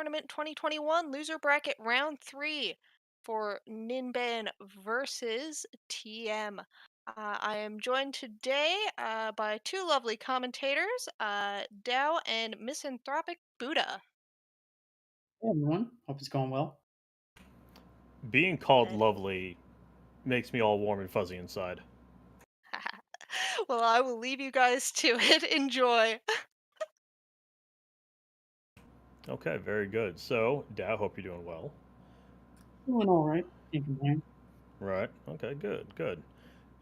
Tournament 2021 loser bracket round 3 for Ninban versus TM. I am joined today by two lovely commentators, Dow and Misanthropic Buddha. Hey everyone, hope it's going well. Being called And lovely makes me all warm and fuzzy inside. well, I will leave you guys to it. Enjoy. Okay, very good. So, Dow, hope you're doing well. Doing all right, can't complain. Right. Okay, good, good.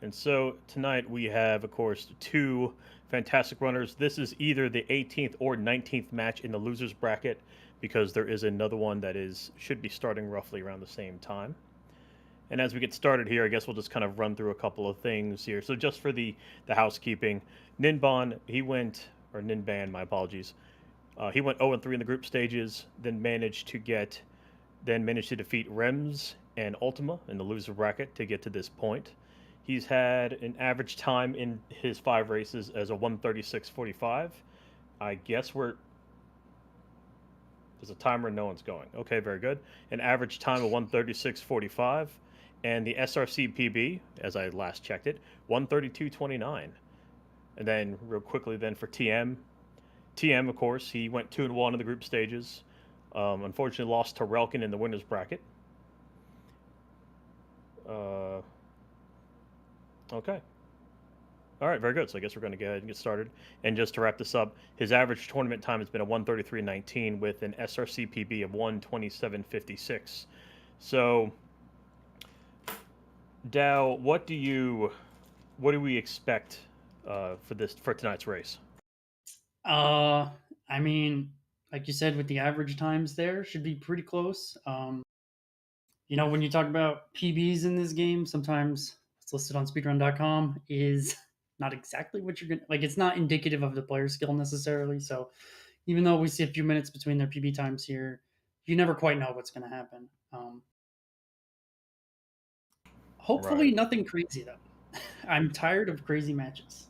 And so tonight we have, of course, two fantastic runners. This is either the 18th or 19th match in the losers bracket because there is another one that should be starting roughly around the same time. And as we get started here, I guess we'll just kind of run through a couple of things here. So just for the housekeeping, Ninban, or Ninban, my apologies. He went 0-3 in the group stages, then managed to defeat Rems and Ultima in the loser bracket to get to this point. He's had an average time in his 5 races as a 1:36:45. I guess there's a timer and no one's going. Okay, very good. An average time of 1:36:45, and the SRC PB, as I last checked it, 1:32:29. And then real quickly, then for TM, of course, he went 2-1 in the group stages. Unfortunately, lost to Relkin in the winners bracket. Okay. All right, very good. So I guess we're going to go ahead and get started. And just to wrap this up, his average tournament time has been a 1:33:19 with an SRC PB of 1:27:56. So, Dow, what do we expect for tonight's race? Uh, I mean, like you said, with the average times there, should be pretty close. When you talk about PBs in this game, sometimes it's listed on speedrun.com is not exactly what you're gonna like. It's not indicative of the player skill necessarily. So, even though we see a few minutes between their PB times here, you never quite know what's going to happen. Hopefully, Right. nothing crazy though. I'm tired of crazy matches.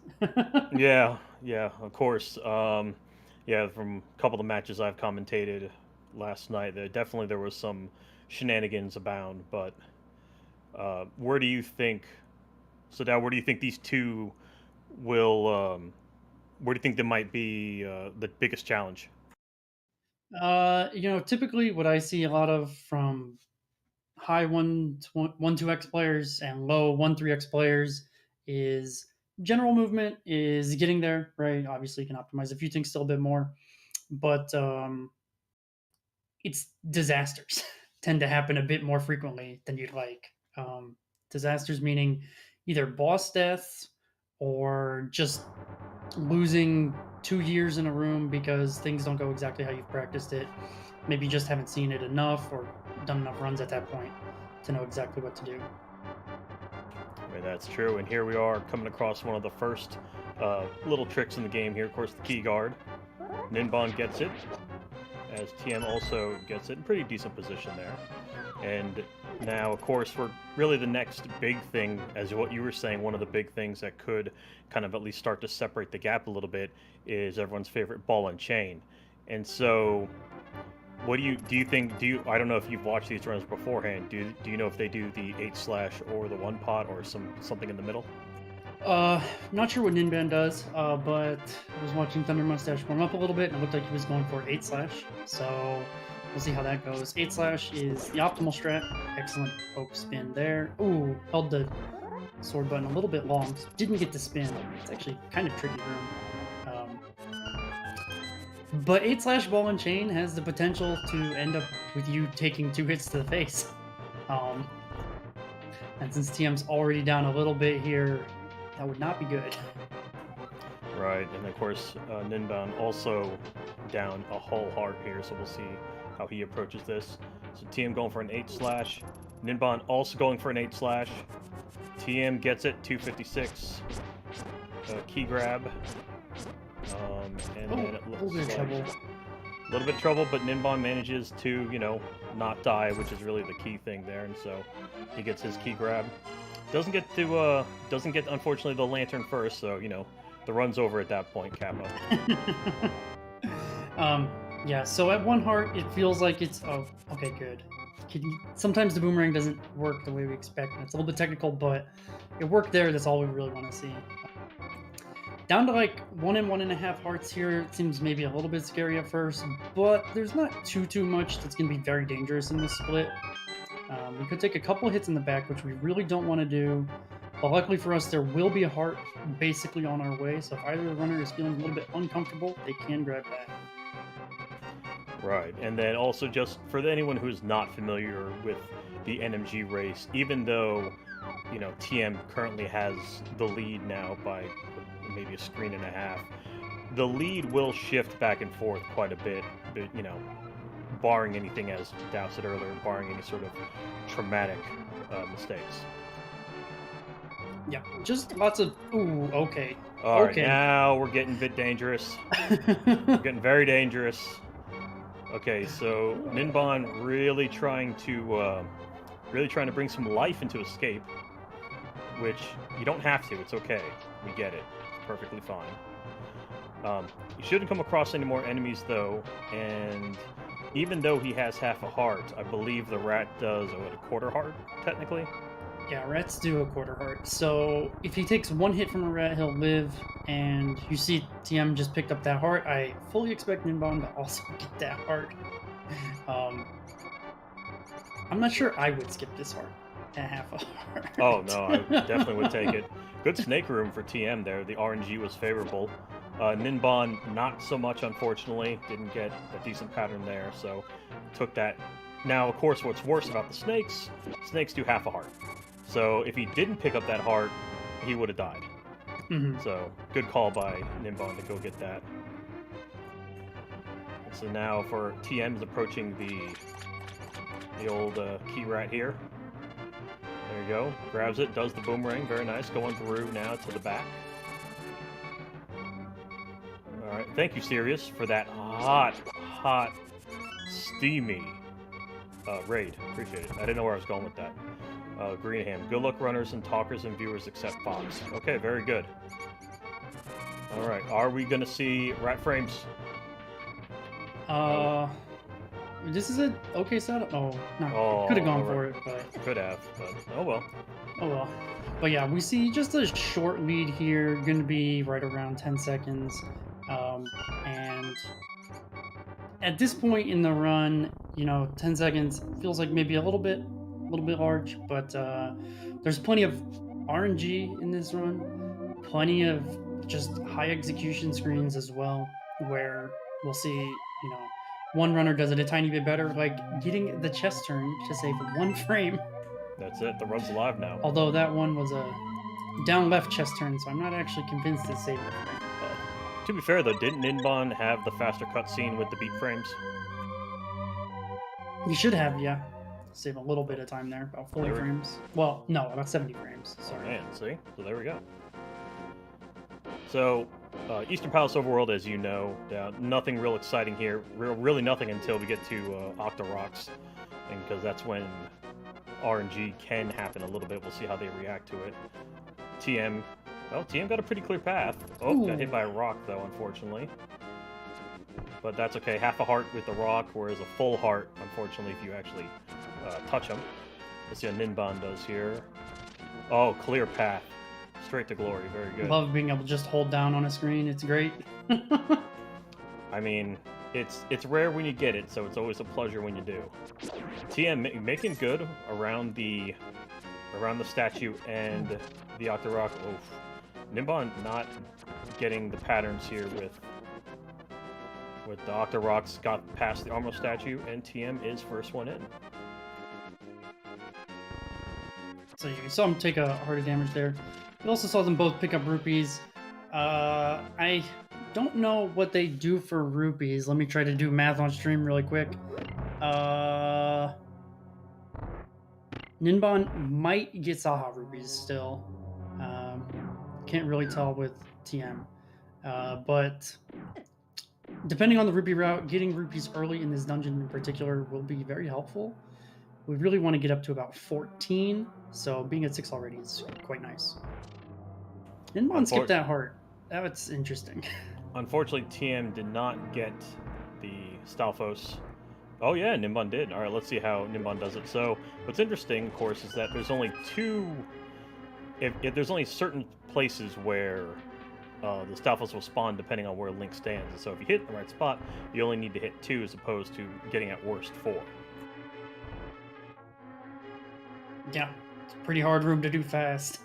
Yeah, yeah, of course. Yeah, from a couple of the matches I've commentated last night, there was some shenanigans abound. But where do you think? So now, where do you think these two will? Where do you think they might be the biggest challenge? Typically what I see a lot of from high 2x players and low 3x players is general movement is getting there, right? Obviously, you can optimize a few things still a bit more, but it's disasters tend to happen a bit more frequently than you'd like. Disasters meaning either boss deaths or just losing 2 years in a room because things don't go exactly how you've practiced it. Maybe you just haven't seen it enough or done enough runs at that point to know exactly what to do. I mean, that's true. And here we are coming across one of the first little tricks in the game here. Of course, the key guard. Ninban gets it, as TM also gets it in pretty decent position there. And now, of course, we're really the next big thing, as what you were saying, one of the big things that could kind of at least start to separate the gap a little bit is everyone's favorite ball and chain. And so, what do you think? I don't know if you've watched these runs beforehand. Do you know if they do the 8 slash or the one pot or something in the middle? Not sure what Ninban does, but I was watching Thunder Mustache warm up a little bit, and it looked like he was going for 8 slash. So we'll see how that goes. 8 slash is the optimal strat. Excellent poke spin there. Ooh, held the sword button a little bit long, so didn't get to spin. It's actually kind of tricky room. But 8 slash ball and chain has the potential to end up with you taking 2 hits to the face. Um, and since TM's already down a little bit here, that would not be good. Right, and of course, Ninban also down a whole heart here, so we'll see how he approaches this. So TM going for an 8 slash. Ninban also going for an 8 slash. TM gets it, 256. Key grab. And then it looks like a little bit of trouble, but Ninban manages to, not die, which is really the key thing there, and so he gets his key grab. Doesn't get unfortunately the lantern first, so the run's over at that point, Capo. Yeah, so at 1 heart, it feels like it's... Oh, okay, good. Sometimes the boomerang doesn't work the way we expect, and it's a little bit technical, but it worked there. That's all we really want to see. Down to like 1 and 1.5 hearts here. It seems maybe a little bit scary at first, but there's not too much that's going to be very dangerous in this split. We could take a couple hits in the back, which we really don't want to do. But luckily for us, there will be a heart basically on our way. So if either runner is feeling a little bit uncomfortable, they can grab that. Right, and then also just for anyone who's not familiar with the NMG race, even though, you know, TM currently has the lead now by maybe a screen and a half, the lead will shift back and forth quite a bit, but, you know, barring anything, as Dow said earlier, barring any sort of traumatic mistakes. Yeah, just lots of... Ooh, okay. All right, Okay. now we're getting a bit dangerous. We're getting very dangerous. Okay, so Ninban really trying to bring some life into Escape, which you don't have to. It's okay. We get it. It's perfectly fine. You shouldn't come across any more enemies though, and even though he has half a heart, I believe the rat does a quarter heart technically. Yeah, rats do a quarter heart. So if he takes 1 hit from a rat, he'll live. And you see TM just picked up that heart. I fully expect Ninban to also get that heart. I'm not sure I would skip this heart at half a heart. Oh no, I definitely would take it. Good snake room for TM there. The RNG was favorable. Ninban, not so much, unfortunately. Didn't get a decent pattern there, so took that. Now, of course, what's worse about the snakes do half a heart. So if he didn't pick up that heart, he would have died. Mm-hmm. So good call by Ninban to go get that. So now for TM is approaching the old key rat here. There you go. Grabs it, does the boomerang. Very nice. Going through now to the back. Alright, thank you, Sirius, for that hot, steamy raid. Appreciate it. I didn't know where I was going with that. Greenham. Good luck, runners and talkers and viewers except Fox. Okay, very good. Alright, are we going to see rat frames? This is an okay setup. Oh, no. Oh, Could have gone for it, but... Could have, but oh well. Oh well. But yeah, we see just a short lead here, going to be right around 10 seconds. And at this point in the run, you know, 10 seconds feels like maybe a little bit large, but there's plenty of RNG in this run, plenty of just high execution screens as well, where we'll see, you know, one runner does it a tiny bit better, like getting the chest turn to save 1 frame. That's it. The run's alive now. Although that one was a down left chest turn, so I'm not actually convinced it saved it. To be fair, though, didn't Ninban have the faster cutscene with the beat frames? You should have, yeah. Save a little bit of time there, about 40 frames. Well, no, about 70 frames. Sorry. Oh, man, see? So there we go. So, Eastern Palace Overworld, as you know, nothing real exciting here. Really nothing until we get to Octoroks, and because that's when RNG can happen a little bit. We'll see how they react to it. TM, well, TM got a pretty clear path. Oh, Ooh. Got hit by a rock, though, unfortunately. But that's okay. Half a heart with the rock, whereas a full heart, unfortunately, if you actually touch him. Let's see how Ninban does here. Oh, clear path. Straight to glory. Very good. Love being able to just hold down on a screen. It's great. I mean, it's rare when you get it, so it's always a pleasure when you do. TM making good around the statue and the Octorok. Oof. Ninban not getting the patterns here with the Octoroks got past the armor statue, and TM is first one in. So you saw him take a heart of damage there. You also saw them both pick up rupees. I don't know what they do for rupees. Let me try to do math on stream really quick. Ninban might get Saha rupees still. Can't really tell with TM. But depending on the rupee route, getting rupees early in this dungeon in particular will be very helpful. We really want to get up to about 14, so being at 6 already is quite nice. Ninban skipped that heart. That's interesting. Unfortunately, TM did not get the Stalfos. Oh yeah, Ninban did. All right, let's see how Ninban does it. So what's interesting, of course, is that there's only two. If there's only certain places where the Stalfos will spawn depending on where Link stands. And so if you hit the right spot, you only need to hit 2 as opposed to getting at worst 4. Yeah, it's a pretty hard room to do fast.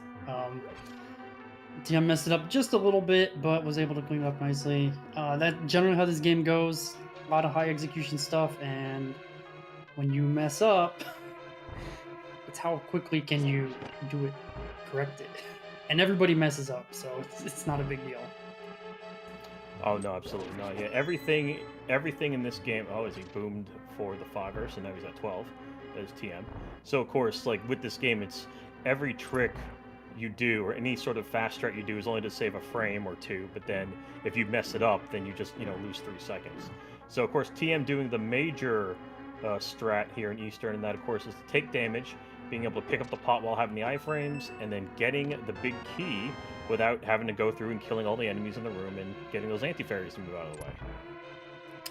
TM messed it up just a little bit, but was able to clean it up nicely. That's generally how this game goes. A lot of high execution stuff, and when you mess up, it's how quickly can you do it, correct it. And everybody messes up, so it's not a big deal. Oh no, absolutely not. Yeah, everything in this game. Oh, is he boomed for the 5er? So now he's at 12 as TM. So of course, like with this game, it's every trick you do or any sort of fast strat you do is only to save a frame or 2. But then if you mess it up, then you just lose 3 seconds. So of course, TM doing the major strat here in Eastern, and that of course is to take damage, being able to pick up the pot while having the iframes, and then getting the big key without having to go through and killing all the enemies in the room and getting those anti-fairies to move out of the way.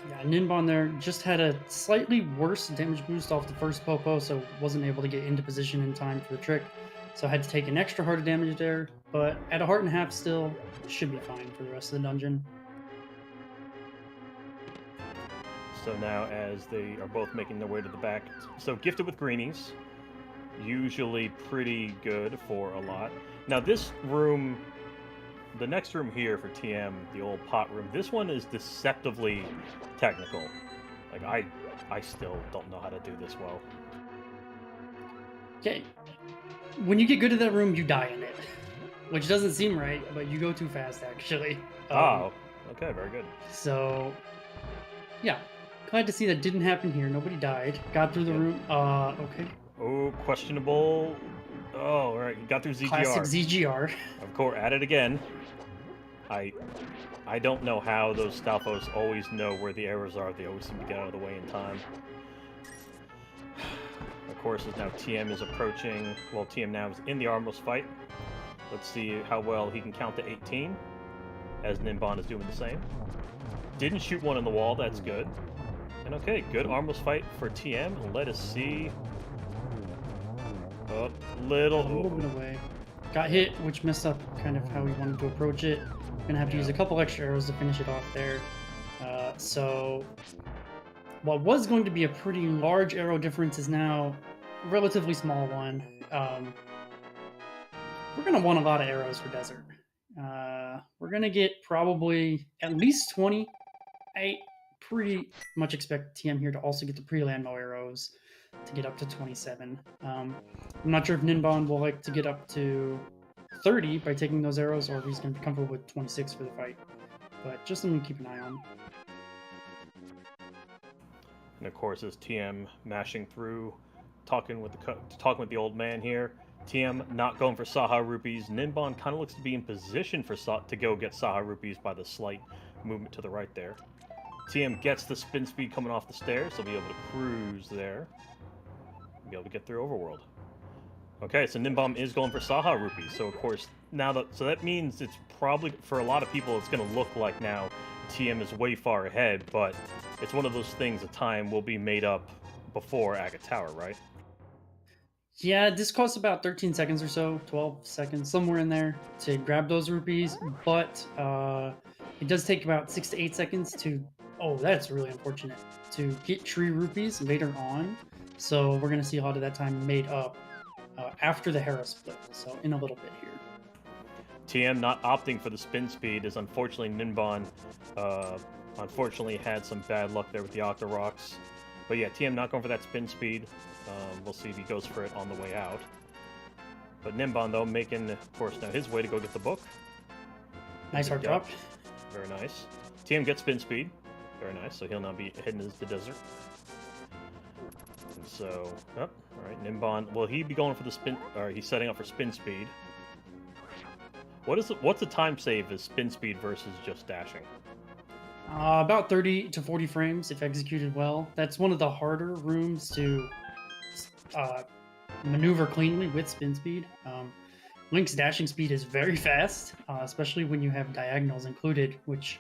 Yeah, Ninban there just had a slightly worse damage boost off the first Popo, so wasn't able to get into position in time for the trick. So I had to take an extra heart of damage there, but at a heart and a half still, should be fine for the rest of the dungeon. So now as they are both making their way to the back, so gifted with greenies, usually pretty good for a lot. Now this room, the next room here for TM, the old pot room, this one is deceptively technical. Like I still don't know how to do this well. Okay, when you get good at that room, you die in it, which doesn't seem right, but you go too fast actually. Oh, okay, very good. So, yeah, glad to see that didn't happen here. Nobody died. Got through the room. Okay. Oh, questionable. Oh, all right, you got through ZGR. Classic ZGR. Of course, at it again. I don't know how those Stalfos always know where the arrows are. They always seem to get out of the way in time. Of course, as now TM is approaching. Well, TM now is in the armless fight. Let's see how well he can count to 18, as Ninban is doing the same. Didn't shoot one in the wall. That's good. And okay, good armless fight for TM. Let us see. A little bit away. Got hit, which messed up kind of how we wanted to approach it. Gonna have to use a couple extra arrows to finish it off there. So what was going to be a pretty large arrow difference is now a relatively small one. We're gonna want a lot of arrows for desert. We're gonna get probably at least 20. I pretty much expect TM here to also get the pre-landmo arrows to get up to 27. I'm not sure if Ninban will like to get up to 30 by taking those arrows, or if he's going to be comfortable with 26 for the fight. But just something to keep an eye on. And of course, as TM mashing through, talking with the old man here. TM not going for Saha rupees. Ninban kind of looks to be in position for to go get Saha rupees by the slight movement to the right there. TM gets the spin speed coming off the stairs, so he'll be able to cruise there. Be able to get through Overworld. Okay, so Ninban is going for Saha rupees. So of course so that means it's probably for a lot of people it's going to look like now TM is way far ahead, but it's one of those things. The time will be made up before Agate Tower, right? Yeah, this costs about 13 seconds or so, 12 seconds, somewhere in there to grab those rupees, but it does take about 6 to 8 seconds to. Oh, that's really unfortunate to get tree rupees later on. So we're going to see a lot of that time made up after the Hera split, so in a little bit here. TM not opting for the spin speed is unfortunately Ninban unfortunately had some bad luck there with the Octa Rocks. But yeah, TM not going for that spin speed. We'll see if he goes for it on the way out. But Ninban, though, making, of course, now his way to go get the book. Nice hard drop. Very nice. TM gets spin speed. Very nice, so he'll now be heading into the desert. And so, all right, Ninban, will he be going for the spin, or he's setting up for spin speed. What's the time save as spin speed versus just dashing? About 30 to 40 frames if executed well. That's one of the harder rooms to maneuver cleanly with spin speed. Link's dashing speed is very fast, especially when you have diagonals included, which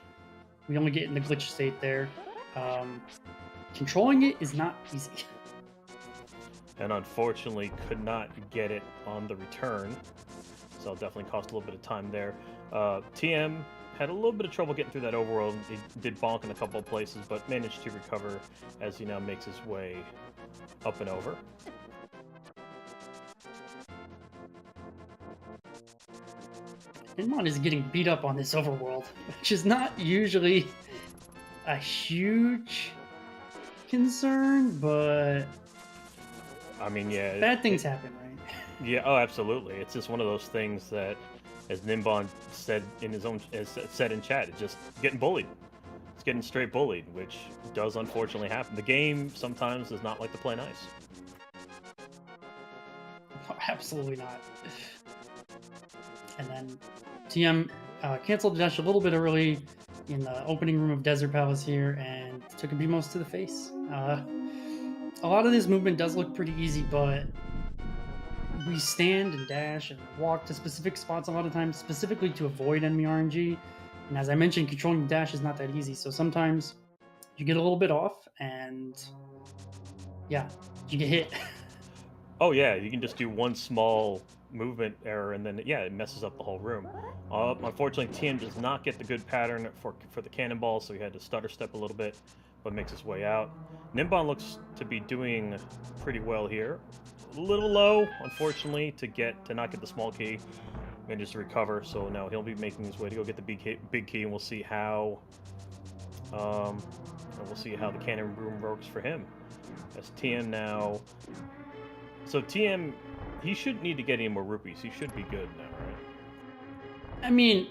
we only get in the glitch state there. Controlling it is not easy. And unfortunately could not get it on the return. So it'll definitely cost a little bit of time there. TM had a little bit of trouble getting through that overworld. He did bonk in a couple of places, but managed to recover as he now makes his way up and over. Ninban is getting beat up on this overworld, which is not usually a huge concern, but I mean, yeah, bad things happen, right? Yeah, oh, absolutely. It's just one of those things that, as Ninban said in his own, said in chat, it's just getting bullied. It's getting straight bullied, which does unfortunately happen. The game sometimes does not like to play nice. Oh, absolutely not. And then TM canceled the dash a little bit early in the opening room of Desert Palace here and took a BMOS to the face. A lot of this movement does look pretty easy, but we stand and dash and walk to specific spots a lot of times, specifically to avoid enemy RNG. And as I mentioned, controlling the dash is not that easy. So sometimes you get a little bit off and yeah, you get hit. Oh yeah, you can just do one small movement error and then, yeah, it messes up the whole room. Unfortunately, TM does not get the good pattern for the cannonball, so he had to stutter step a little bit, but makes his way out. Ninban looks to be doing pretty well here. A little low, unfortunately, to not get the small key. Manages to recover, so now he'll be making his way to go get the big key, and we'll see how the cannon room works for him. As TM now, so TM, he shouldn't need to get any more rupees. He should be good now, right? I mean,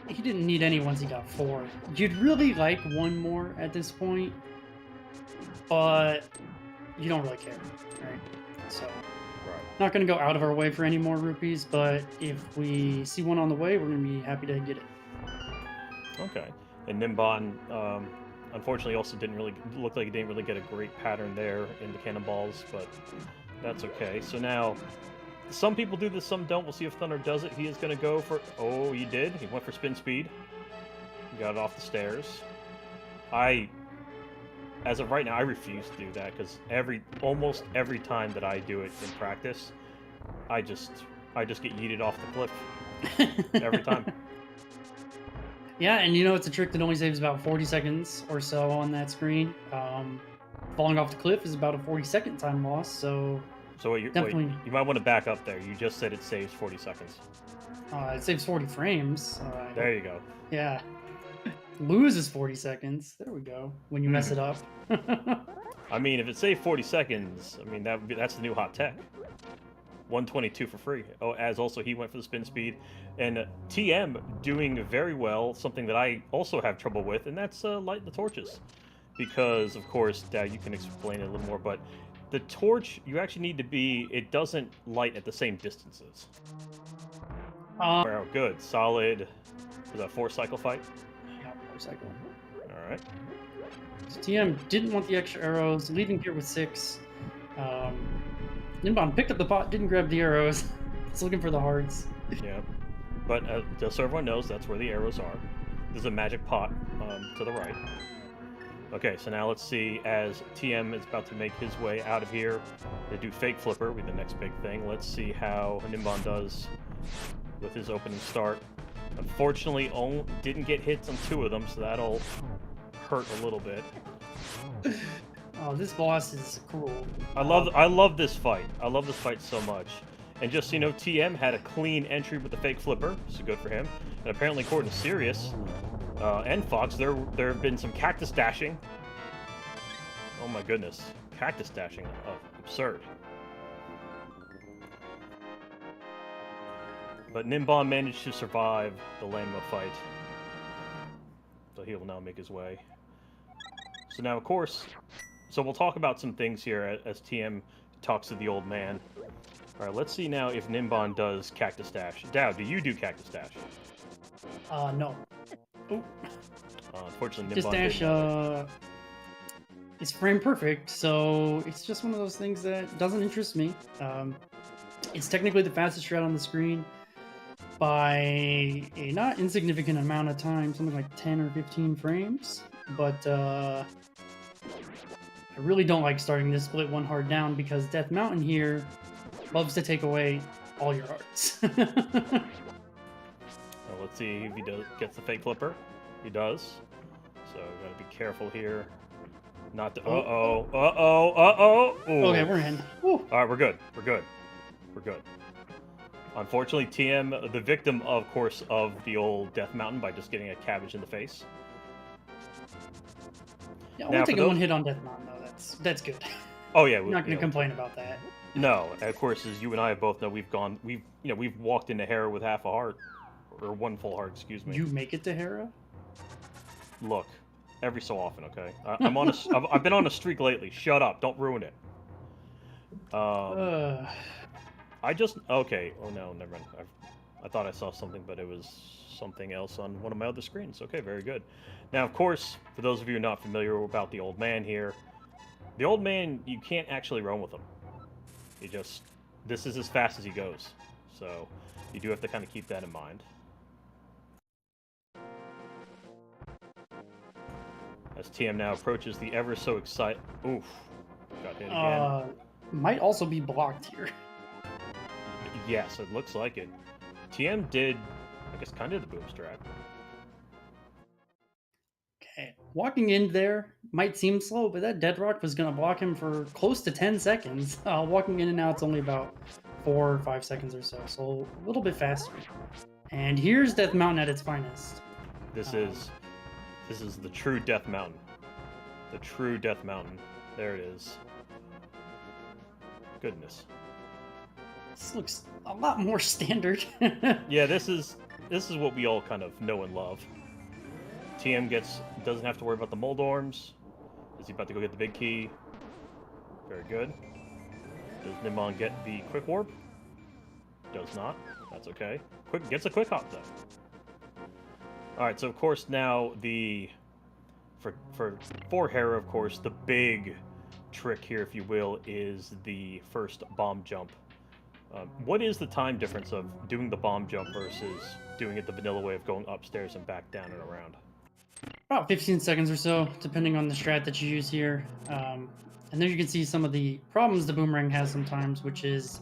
he didn't need any once he got 4. You'd really like one more at this point, but you don't really care, right? So, not going to go out of our way for any more rupees, but if we see one on the way, we're going to be happy to get it. Okay. And Ninban, unfortunately, also didn't really look like he didn't really get a great pattern there in the cannonballs, but that's okay. So now, some people do this, some don't. We'll see if Thunder does it. He is going to go for... Oh, he did. He went for spin speed. He got it off the stairs. As of right now, I refuse to do that because almost every time that I do it in practice, I just get yeeted off the cliff every time. Yeah, and you know it's a trick that only saves about 40 seconds or so on that screen. Falling off the cliff is about a 40-second time loss, so definitely... you might want to back up there. You just said it saves 40 seconds. It saves 40 frames. There you go. Yeah. Loses 40 seconds. There we go. When you mess it up. I mean, if it saved 40 seconds, I mean that's the new hot tech. 122 for free. Oh, as also he went for the spin speed, and TM doing very well. Something that I also have trouble with, and that's light the torches, because of course you can explain it a little more, but the torch you actually need to be. It doesn't light at the same distances. Oh, good, solid. Was that a 4-cycle fight? Yeah, 4-cycle. All right. So TM didn't want the extra arrows, leaving here with 6. Ninban picked up the pot, didn't grab the arrows. He's looking for the hearts. Yeah, but just so everyone knows, that's where the arrows are. There's a magic pot to the right. Okay, so now let's see, as TM is about to make his way out of here, they do fake flipper with the next big thing. Let's see how Ninban does with his opening start. Unfortunately, didn't get hits on 2 of them, so that'll hurt a little bit. Oh, this boss is cruel. I love this fight. I love this fight so much. And just so you know, TM had a clean entry with the fake flipper, so good for him. And apparently, according to Sirius and Fox, there have been some cactus dashing. Oh my goodness, cactus dashing, absurd. But Ninban managed to survive the Lamma fight, so he will now make his way. So now, of course, so we'll talk about some things here as TM talks to the old man. All right, let's see now if Ninban does Cactus Dash. Dow, do you do Cactus Dash? No. Ooh. Unfortunately, This Ninban dash, is frame perfect, so it's just one of those things that doesn't interest me. It's technically the fastest shred on the screen by a not insignificant amount of time, something like 10 or 15 frames. but I really don't like starting this split one hard down because Death Mountain here loves to take away all your hearts. Well, let's see if he gets the fake flipper. He does. So gotta be careful here. Not to. Okay, we're in. Woo. All right, we're good. We're good. We're good. Unfortunately, TM, the victim, of course, of the old Death Mountain by just getting a cabbage in the face. Yeah, Now, only for taking those- one hit on Death Mountain though. That's good. Oh yeah, I'm not going to complain about that. No, and of course, as you and I both know, we've walked into Hera with half a heart, or one full heart, excuse me. You make it to Hera? Look, every so often, okay. I'm on I've been on a streak lately. Shut up! Don't ruin it. I just okay. Oh no, never mind. I thought I saw something, but it was something else on one of my other screens. Okay, very good. Now, of course, for those of you not familiar about the old man here, the old man, you can't actually run with him. This is as fast as he goes. So you do have to kind of keep that in mind. As TM now approaches the ever so excited. Oof. Got hit again. Might also be blocked here. Yes, it looks like it. TM did, I guess, kind of the boom strat. Okay. Walking in there might seem slow, but that dead rock was going to block him for close to 10 seconds. Walking in and out, it's only about 4 or 5 seconds or so, so a little bit faster. And here's Death Mountain at its finest. This is the true Death Mountain. The true Death Mountain. There it is. Goodness. This looks a lot more standard. Yeah, this is what we all kind of know and love. TM doesn't have to worry about the Moldorms. Is he about to go get the big key? Very good. Does Ninban get the quick warp? Does not. That's okay. Gets a quick hop though. All right, so of course now for Hera, of course, the big trick here, if you will, is the first bomb jump. What is the time difference of doing the bomb jump versus doing it the vanilla way of going upstairs and back down and around? About 15 seconds or so, depending on the strat that you use here. And there you can see some of the problems the boomerang has sometimes, which is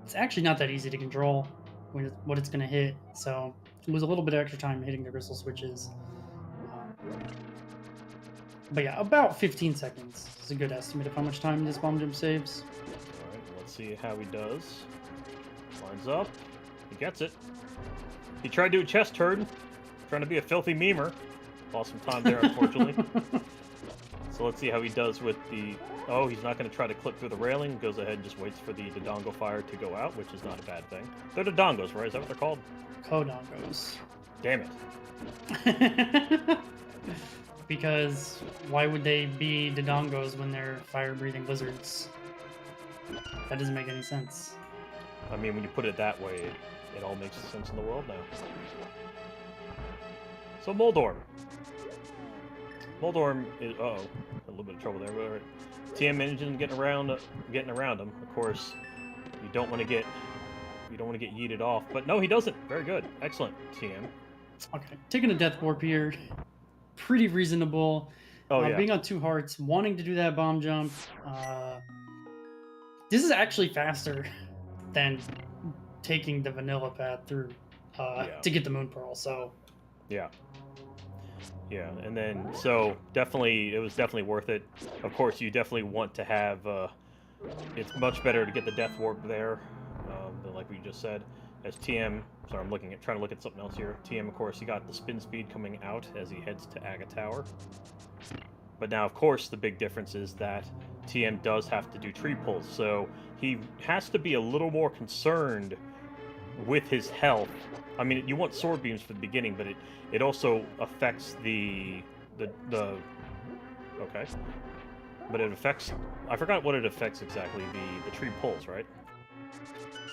it's actually not that easy to control what it's going to hit. So you lose a little bit of extra time hitting the crystal switches. But yeah, about 15 seconds is a good estimate of how much time this bomb jump saves. All right, let's see how he does. Lines up. He gets it. He tried to do a chest turn, trying to be a filthy memer. Lost some time there, unfortunately. So let's see how he does with the... Oh, he's not going to try to clip through the railing. Goes ahead and just waits for the Dodongo fire to go out, which is not a bad thing. They're Dodongos, right? Is that what they're called? Kodongos. Damn it. Because why would they be Dodongos when they're fire-breathing lizards? That doesn't make any sense. I mean, when you put it that way, it all makes sense in the world now. So Moldorm. Moldorm is a little bit of trouble there, but all right. TM engine getting around him. Of course, you don't want to get yeeted off, but no, he doesn't. Very good, excellent, TM. Okay, taking a death warp here, pretty reasonable. Oh yeah. Being on 2 hearts, wanting to do that bomb jump. This is actually faster than taking the vanilla path through to get the moon pearl. So yeah. Yeah, and then so it was definitely worth it. Of course, you definitely want to have. It's much better to get the death warp there, than like we just said. As TM, sorry, I'm trying to look at something else here. TM, of course, he got the spin speed coming out as he heads to Aga Tower. But now, of course, the big difference is that TM does have to do tree pulls, so he has to be a little more concerned with his health. I mean, you want sword beams for the beginning, but it also affects the okay. But it affects, I forgot what it affects exactly, the tree pulls, right?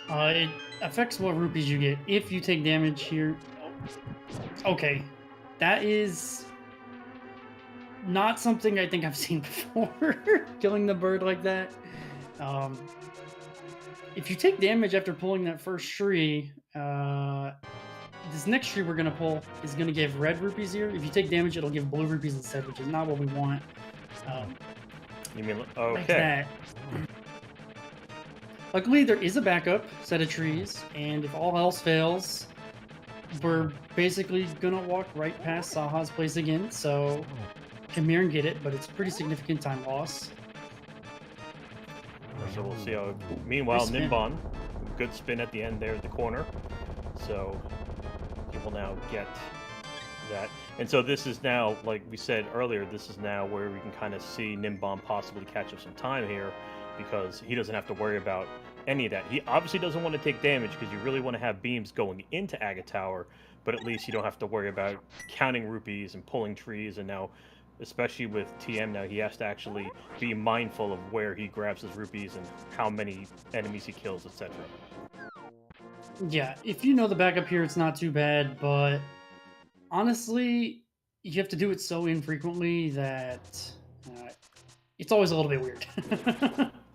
it affects what rupees you get if you take damage here. Okay, that is not something I think I've seen before. Killing the bird like that. If you take damage after pulling that first tree, this next tree we're gonna pull is gonna give red rupees here. If you take damage, it'll give blue rupees instead, which is not what we want. You mean Like okay? that. Luckily, there is a backup set of trees, and if all else fails, we're basically gonna walk right past Saha's place again. So come here and get it, but it's pretty significant time loss. So we'll see how. Meanwhile, Nice spin. Ninban, good spin at the end there at the corner. So he will now get that. And so this is now, like we said earlier, this is now where we can kind of see Ninban possibly catch up some time here, because he doesn't have to worry about any of that. He obviously doesn't want to take damage because you really want to have beams going into Agate Tower, but at least you don't have to worry about counting rupees and pulling trees. And now, especially with TM now, he has to actually be mindful of where he grabs his rupees and how many enemies he kills, etc. Yeah, if you know the backup here, it's not too bad, but honestly, you have to do it so infrequently that it's always a little bit weird.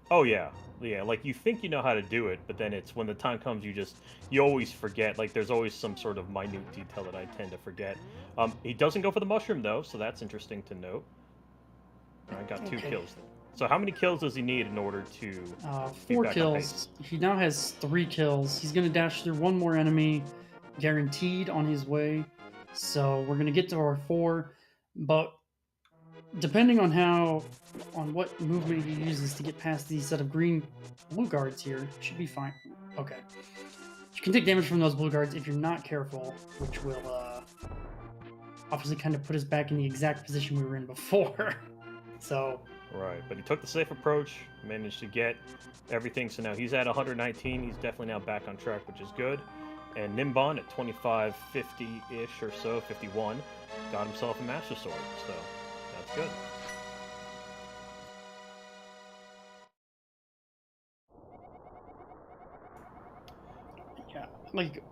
Oh yeah, yeah. Like you think you know how to do it, but then it's when the time comes, you always forget. Like there's always some sort of minute detail that I tend to forget. He doesn't go for the mushroom though, so that's interesting to note. I got 2 Okay. kills. So how many kills does he need in order to? be 4 back on kills. He now has 3 kills. He's going to dash through one more enemy, guaranteed on his way. So we're going to get to our 4, but depending on what movement he uses to get past these set of blue guards here, should be fine. Okay. You can take damage from those blue guards if you're not careful, which will obviously kind of put us back in the exact position we were in before. So Right, but he took the safe approach, managed to get everything. So now he's at 119. He's definitely now back on track, which is good. And Ninban at 25, 50-ish or so, 51, got himself a Master Sword. So that's good. yeah, like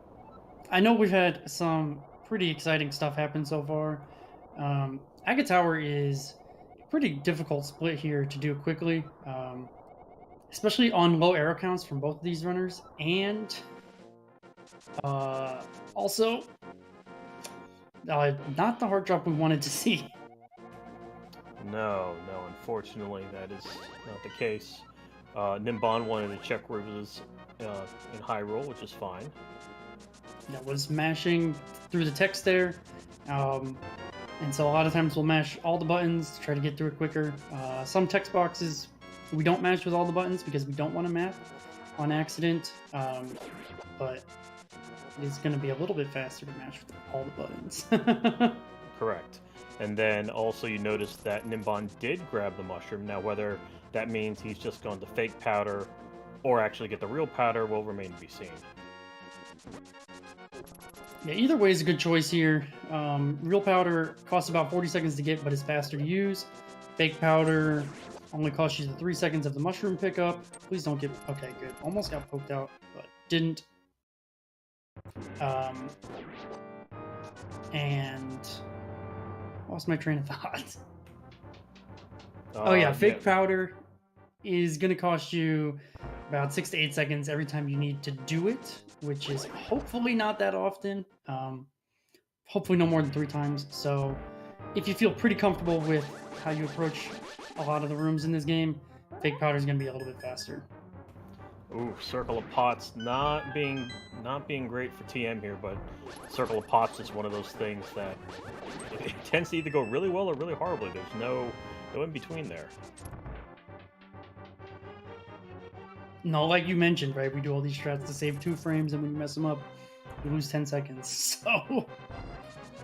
I know we've had some pretty exciting stuff happen so far. Agate Tower is a pretty difficult split here to do quickly, especially on low arrow counts from both of these runners, and also not the hard drop we wanted to see. No, unfortunately, that is not the case. Ninban wanted to check where it was in high roll, which is fine. That was mashing through the text there. And so a lot of times we'll mash all the buttons to try to get through it quicker. Some text boxes we don't mash with all the buttons because we don't want to map on accident. But it's going to be a little bit faster to mash with all the buttons. Correct. And then also you notice that Ninban did grab the mushroom. Now whether that means he's just going to fake powder or actually get the real powder will remain to be seen. Yeah, either way is a good choice here. Real powder costs about 40 seconds to get, but is faster to use. Fake powder only costs you the 3 seconds of the mushroom pickup. Please don't get... Okay, good. Almost got poked out, but didn't. And... lost my train of thought. Oh yeah, fake powder is going to cost you about 6 to 8 seconds every time you need to do it, which is hopefully not that often. Hopefully no more than 3 times. So if you feel pretty comfortable with how you approach a lot of the rooms in this game, fake powder is going to be a little bit faster. Ooh, Circle of Pots not being great for TM here, but Circle of Pots is one of those things that it tends to either go really well or really horribly. There's no in between there. No, like you mentioned, right? We do all these strats to save 2 frames, and when you mess them up, you lose 10 seconds. So,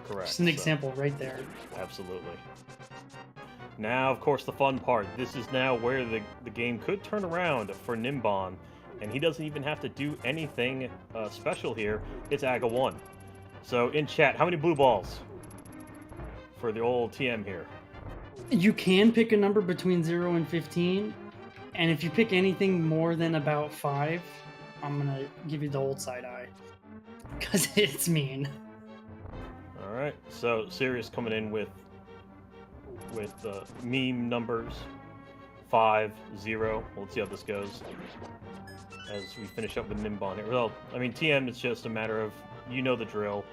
Correct. just an example right there. Absolutely. Now, of course, the fun part. This is now where the game could turn around for Ninban, and he doesn't even have to do anything special here. It's Aga 1. So, in chat, how many blue balls for the old TM here? You can pick a number between 0 and 15, and if you pick anything more than about 5, I'm going to give you the old side eye, because it's mean. Alright, so Sirius coming in with meme numbers 5, 0. Let's see how this goes as we finish up with Ninban here. Well, I mean, TM is just a matter of you know the drill.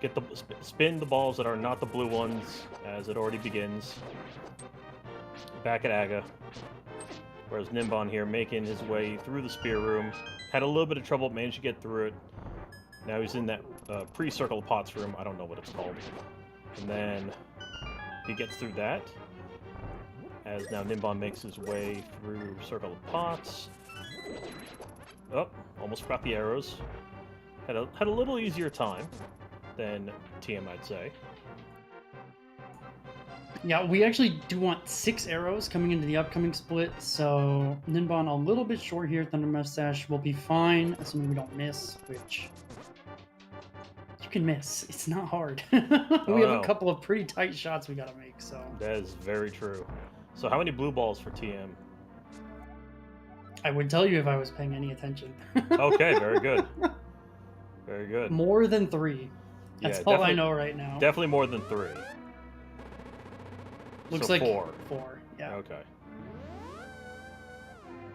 Get the spin the balls that are not the blue ones as it already begins. Back at Aga. Whereas Ninban here making his way through the spear room. Had a little bit of trouble, managed to get through it. Now he's in that pre-circle of pots room. I don't know what it's called. And then he gets through that. As now Ninban makes his way through circle of pots. Oh, almost forgot the arrows. Had a little easier time than TM, I'd say. Yeah, we actually do want 6 arrows coming into the upcoming split, so Ninban a little bit short here. Thunder Mustache will be fine, assuming we don't miss, which you can miss. It's not hard. We have a couple of pretty tight shots we gotta make, so. That is very true. So how many blue balls for TM? I would tell you if I was paying any attention. Okay, very good. Very good. More than 3. That's all I know right now. Definitely more than 3. Looks so like 4. 4, yeah. Okay.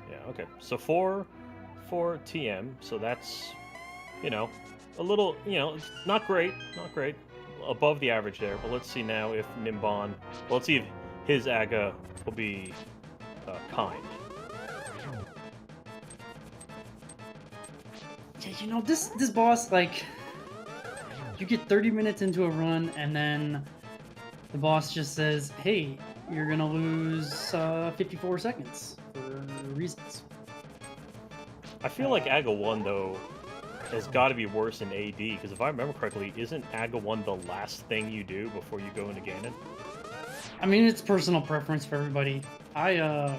Yeah, okay. So 4 for TM. So that's, you know, a little, you know, it's not great. Not great. Above the average there. But let's see now if Ninban... Well, let's see if his Aga will be kind. Yeah, you know, this boss, like, you get 30 minutes into a run, and then the boss just says, hey, you're gonna lose 54 seconds for reasons. I feel like Aga 1, though, has got to be worse than AD, because if I remember correctly, isn't Aga 1 the last thing you do before you go into Ganon? I mean, it's personal preference for everybody. I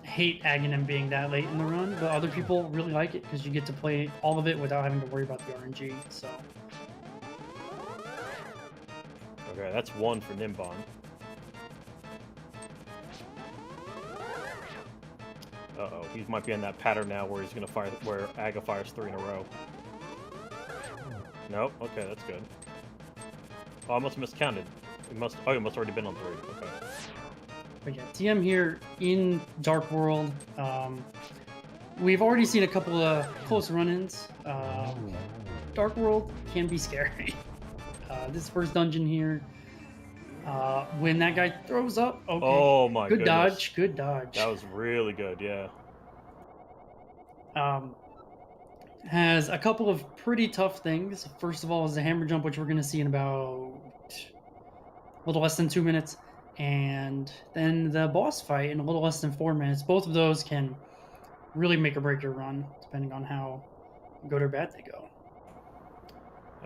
hate Aghanim being that late in the run, but other people really like it because you get to play all of it without having to worry about the RNG, so... Okay, that's 1 for Ninban. Uh-oh, he might be in that pattern now where he's gonna fire, where Aga fires 3 in a row. Nope, okay, that's good. Oh, I must have miscounted. He must already been on 3, okay. But yeah, TM here in Dark World. We've already seen a couple of close run-ins. Dark World can be scary. This first dungeon here, when that guy throws up, okay. Oh my good goodness. dodge, good dodge. That was really good, yeah. Has a couple of pretty tough things. First of all is the hammer jump, which we're going to see in about a little less than 2 minutes. And then the boss fight in a little less than 4 minutes. Both of those can really make or break your run, depending on how good or bad they go.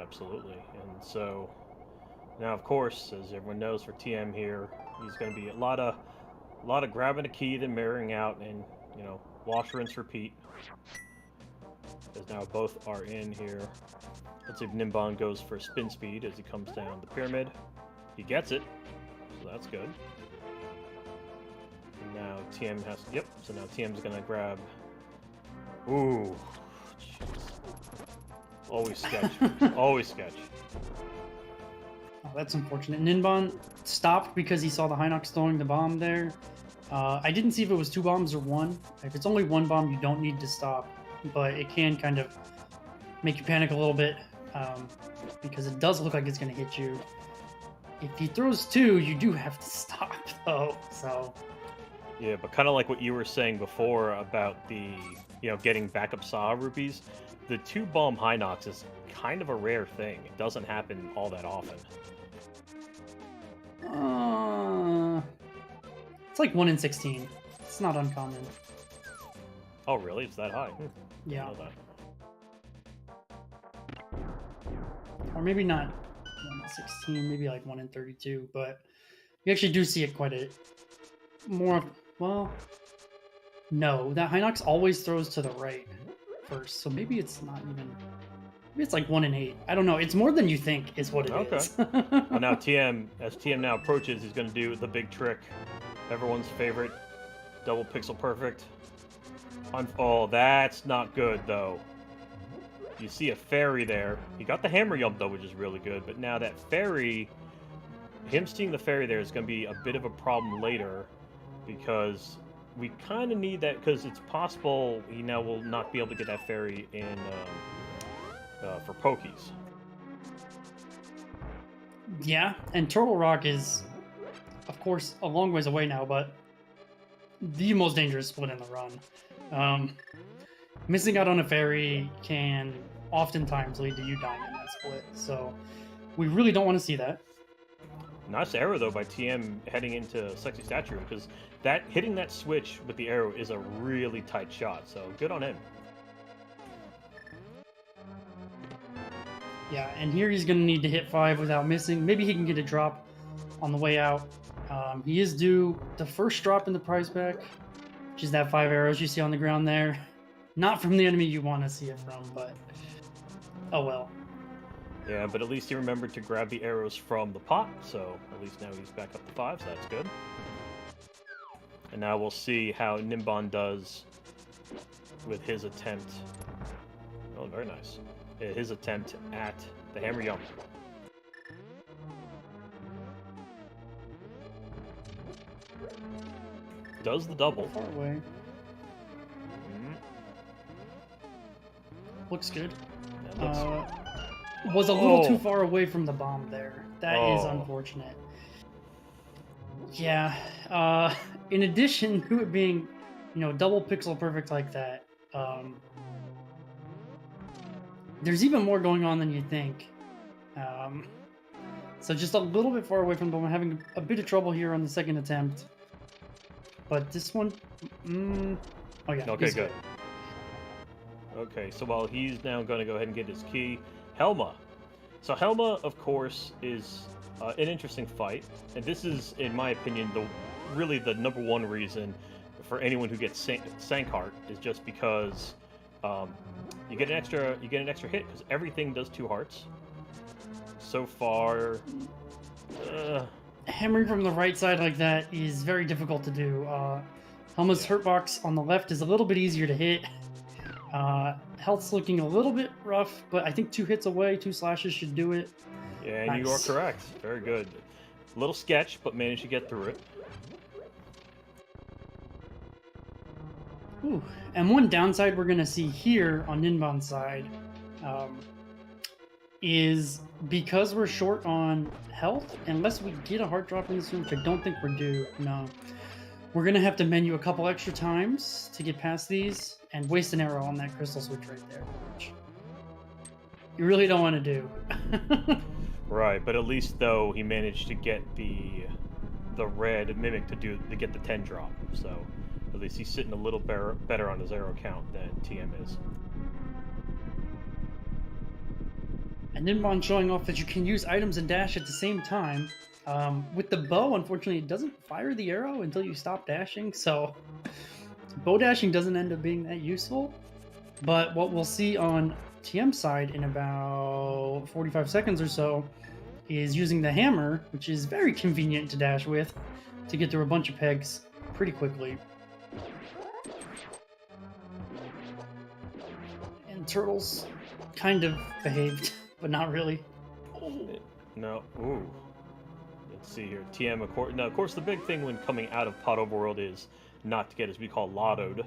Absolutely. And so now, of course, as everyone knows, for TM here, he's going to be a lot of grabbing a key, then mirroring out, and you know, wash, rinse, repeat. As now both are in here. Let's see if Ninban goes for spin speed as he comes down the pyramid. He gets it, so that's good. And now TM has. Yep. So now TM's going to grab. Ooh. Jeez. Always sketch. Always sketch. Oh, that's unfortunate. Ninban stopped because he saw the Hinox throwing the bomb there. I didn't see if it was 2 bombs or 1. If it's only 1 bomb, you don't need to stop. But it can kind of make you panic a little bit because it does look like it's going to hit you. If he throws 2, you do have to stop, though. So. Yeah, but kind of like what you were saying before about the, you know, getting backup Saw rupees. The 2-bomb Hinox is kind of a rare thing. It doesn't happen all that often. It's like 1 in 16. It's not uncommon. Oh, really? It's that high? Yeah. I know that. Or maybe not 1 in 16, maybe like 1 in 32, but you actually do see it quite a more. Well, no, that Hinox always throws to the right first, so maybe it's not even. Maybe it's like 1 in 8. I don't know. It's more than you think, is what it is. Well, now as TM now approaches, he's going to do the big trick, everyone's favorite, double pixel perfect. Oh, that's not good though. You see a fairy there. He got the hammer jump though, which is really good. But now that fairy, him seeing the fairy there is going to be a bit of a problem later, because we kind of need that, because it's possible he now will not be able to get that fairy in for pokies. Yeah, and Turtle Rock is, of course, a long ways away now, but the most dangerous split in the run. Missing out on a fairy can oftentimes lead to you dying in that split, so we really don't want to see that. Nice arrow though by TM heading into Sexy Statue, because that hitting that switch with the arrow is a really tight shot. So good on him. Yeah, and here he's going to need to hit 5 without missing. Maybe he can get a drop on the way out. He is due the first drop in the prize pack, which is that 5 arrows you see on the ground there. Not from the enemy you want to see it from, but oh well. Yeah, but at least he remembered to grab the arrows from the pot, so at least now he's back up to 5, so that's good. And now we'll see how Ninban does with his attempt. Oh, very nice. His attempt at the Hammer Yum. Does the double. Far away. Looks good. Was a little too far away from the bomb there. That is unfortunate. Yeah. In addition to it being, double pixel perfect like that, there's even more going on than you think. So just a little bit far away from the bomb. Having a bit of trouble here on the second attempt. But this one, oh yeah. Okay, good. Okay, so while he's now going to go ahead and get his key, Helma. So Helma, of course, is an interesting fight, and this is, in my opinion, really the number one reason for anyone who gets Sank Heart is just because you get an extra hit because everything does 2 hearts. So far, hammering from the right side like that is very difficult to do. Helma's hurt box on the left is a little bit easier to hit. Health's looking a little bit rough, but I think 2 hits away, 2 slashes should do it. Yeah, and nice. You are correct. Very good. A little sketch, but managed to get through it. Ooh. And one downside we're going to see here on Ninban's side is because we're short on health, unless we get a heart drop in this room, which I don't think we're due, no. We're going to have to menu a couple extra times to get past these and waste an arrow on that crystal switch right there, which you really don't want to do. Right, but at least though he managed to get the red mimic to get the 10 drop, so at least he's sitting a little better on his arrow count than TM is. And Ninban showing off that you can use items and dash at the same time. With the bow, unfortunately, it doesn't fire the arrow until you stop dashing, so bow dashing doesn't end up being that useful. But what we'll see on TM's side in about 45 seconds or so is using the hammer, which is very convenient to dash with, to get through a bunch of pegs pretty quickly. And Turtles kind of behaved, but not really. No, ooh. Let's see here. TM, of course, the big thing when coming out of Pot Overworld is not to get, as we call, lottoed.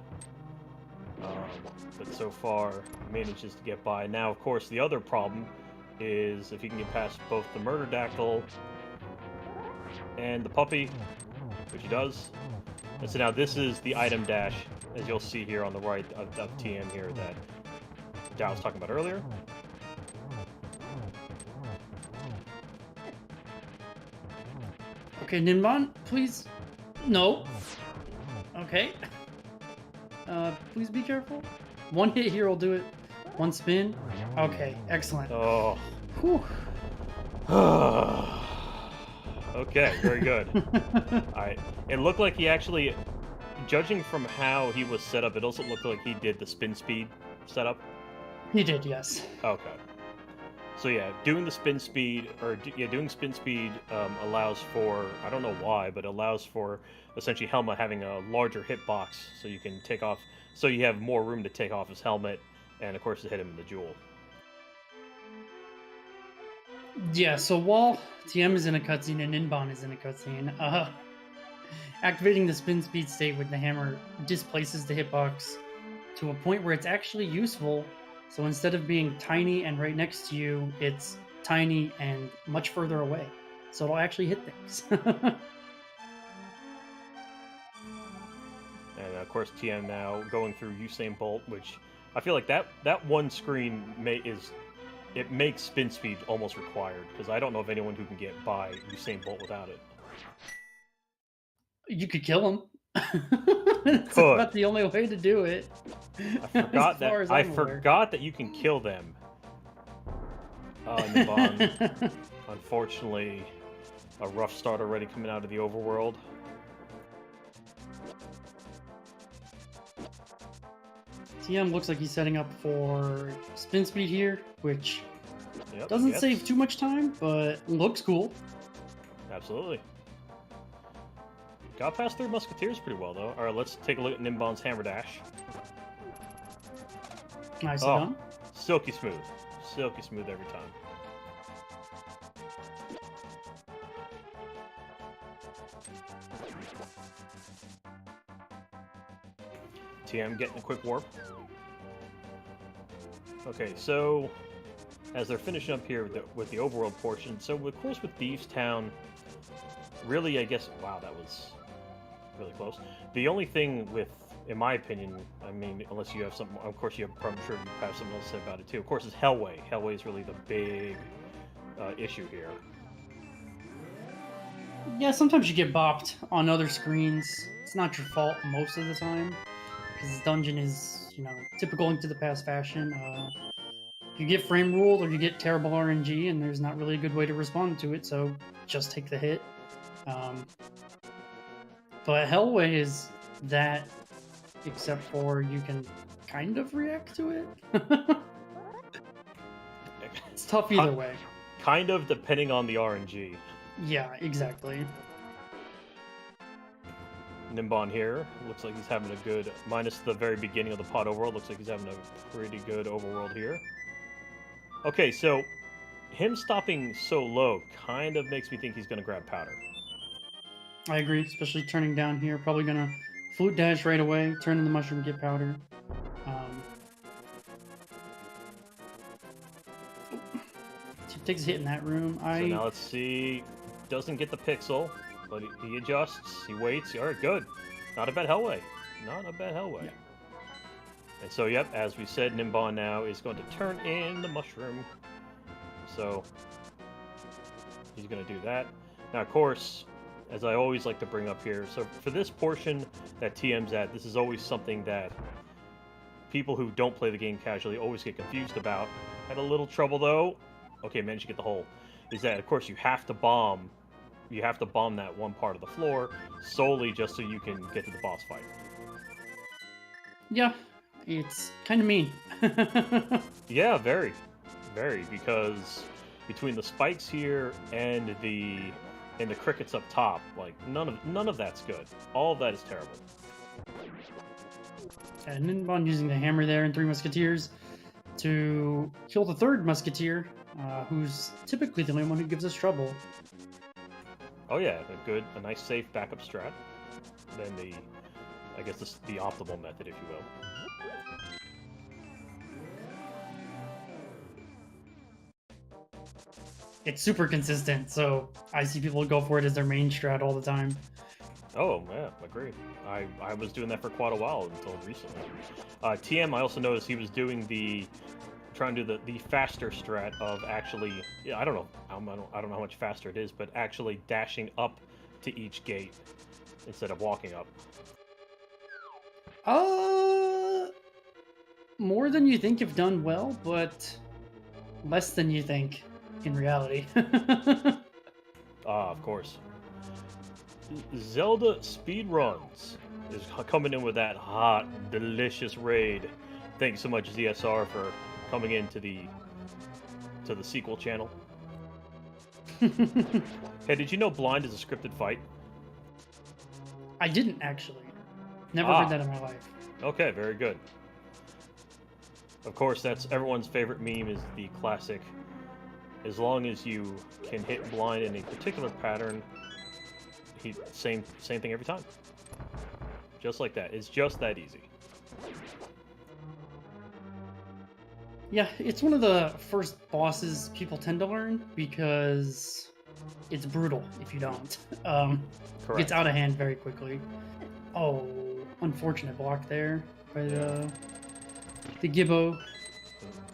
But so far, manages to get by. Now, of course, the other problem is if he can get past both the Murder Dactyl and the Puppy, which he does. And so now this is the item dash, as you'll see here on the right of TM here that Dow was talking about earlier. Okay, Ninban, please. No. Okay. Please be careful. 1 hit here will do it. 1 spin. Okay, excellent. Oh. Whew. Okay, very good. Alright. It looked like he actually, judging from how he was set up, it also looked like he did the spin speed setup. He did, yes. Okay. So yeah, doing spin speed allows for, I don't know why, but allows for essentially Helma having a larger hitbox, so you can take off, so you have more room to take off his helmet, and of course to hit him in the jewel. Yeah, so while TM is in a cutscene and Ninban is in a cutscene, activating the spin speed state with the hammer displaces the hitbox to a point where it's actually useful So instead of being tiny and right next to you, it's tiny and much further away. So it'll actually hit things. And of course, TM now going through Usain Bolt, which I feel like that one screen it makes spin speed almost required, because I don't know of anyone who can get by Usain Bolt without it. You could kill him. You That's could. about the only way to do it. I forgot as that far as I I'm aware. forgot that you can kill them. Ninban, unfortunately, a rough start already coming out of the overworld. TM looks like he's setting up for spin speed here, which Yep, doesn't yes. save too much time, but looks cool. Absolutely. Got past 3 Musketeers pretty well, though. Alright, let's take a look at Ninban's Hammer Dash. Nicely Oh, done. silky smooth. Silky smooth every time. TM getting a quick warp. Okay, so as they're finishing up here with the overworld portion, so of course with Thieves Town, really, I guess, wow, that was really close. The only thing with, in my opinion, I mean, unless you have something, of course I'm sure you have something else to say about it too, of course, is Hellway. Hellway is really the big issue here. Yeah, sometimes you get bopped on other screens. It's not your fault most of the time, because this dungeon is, typical Link to the Past fashion. You get frame ruled or you get terrible RNG, and there's not really a good way to respond to it, so just take the hit. But Hellway is that, except for you can kind of react to it. It's tough either way. Kind of, depending on the RNG. Yeah, exactly. Ninban here looks like he's having a good, minus the very beginning of the pod overworld, looks like he's having a pretty good overworld here. Okay, so him stopping so low kind of makes me think he's going to grab powder. I agree, especially turning down here. Probably gonna flute dash right away, turn in the mushroom, get powder. Takes a hit in that room. So now let's see. Doesn't get the pixel, but he adjusts. He waits. All right, good. Not a bad Hellway. Not a bad Hellway. Yeah. And so, yep, as we said, Ninban now is going to turn in the mushroom. So he's going to do that. Now, of course, as I always like to bring up here, so for this portion that TM's at, this is always something that people who don't play the game casually always get confused about. Had a little trouble, though. Okay, managed to get the hole. Is that, of course, you have to bomb that one part of the floor solely just so you can get to the boss fight. Yeah, it's kind of mean. Yeah, very, because between the spikes here and the crickets up top, like none of that's good. All of that is terrible. And Ninban using the hammer there in 3 Musketeers to kill the 3rd Musketeer, who's typically the only one who gives us trouble. Oh yeah, a nice safe backup strat. Then I guess the optimal method, if you will. It's super consistent, so I see people go for it as their main strat all the time. Oh yeah, agreed. I was doing that for quite a while until recently. TM, I also noticed he was doing trying to do the faster strat of actually, yeah, I don't know how much faster it is, but actually dashing up to each gate instead of walking up. More than you think if done well, but less than you think in reality. Of course. ZeldaSpeedRuns is coming in with that hot, delicious raid. Thank you so much, ZSR, for coming into the sequel channel. Hey, did you know Blind is a scripted fight? I didn't actually. Never heard that in my life. Okay, very good. Of course, that's everyone's favorite meme is the classic. As long as you can hit Blind in a particular pattern, same thing every time. Just like that. It's just that easy. Yeah, it's one of the first bosses people tend to learn because it's brutal if you don't. It gets Correct. out of hand very quickly. Oh, unfortunate block there by the Gibbo.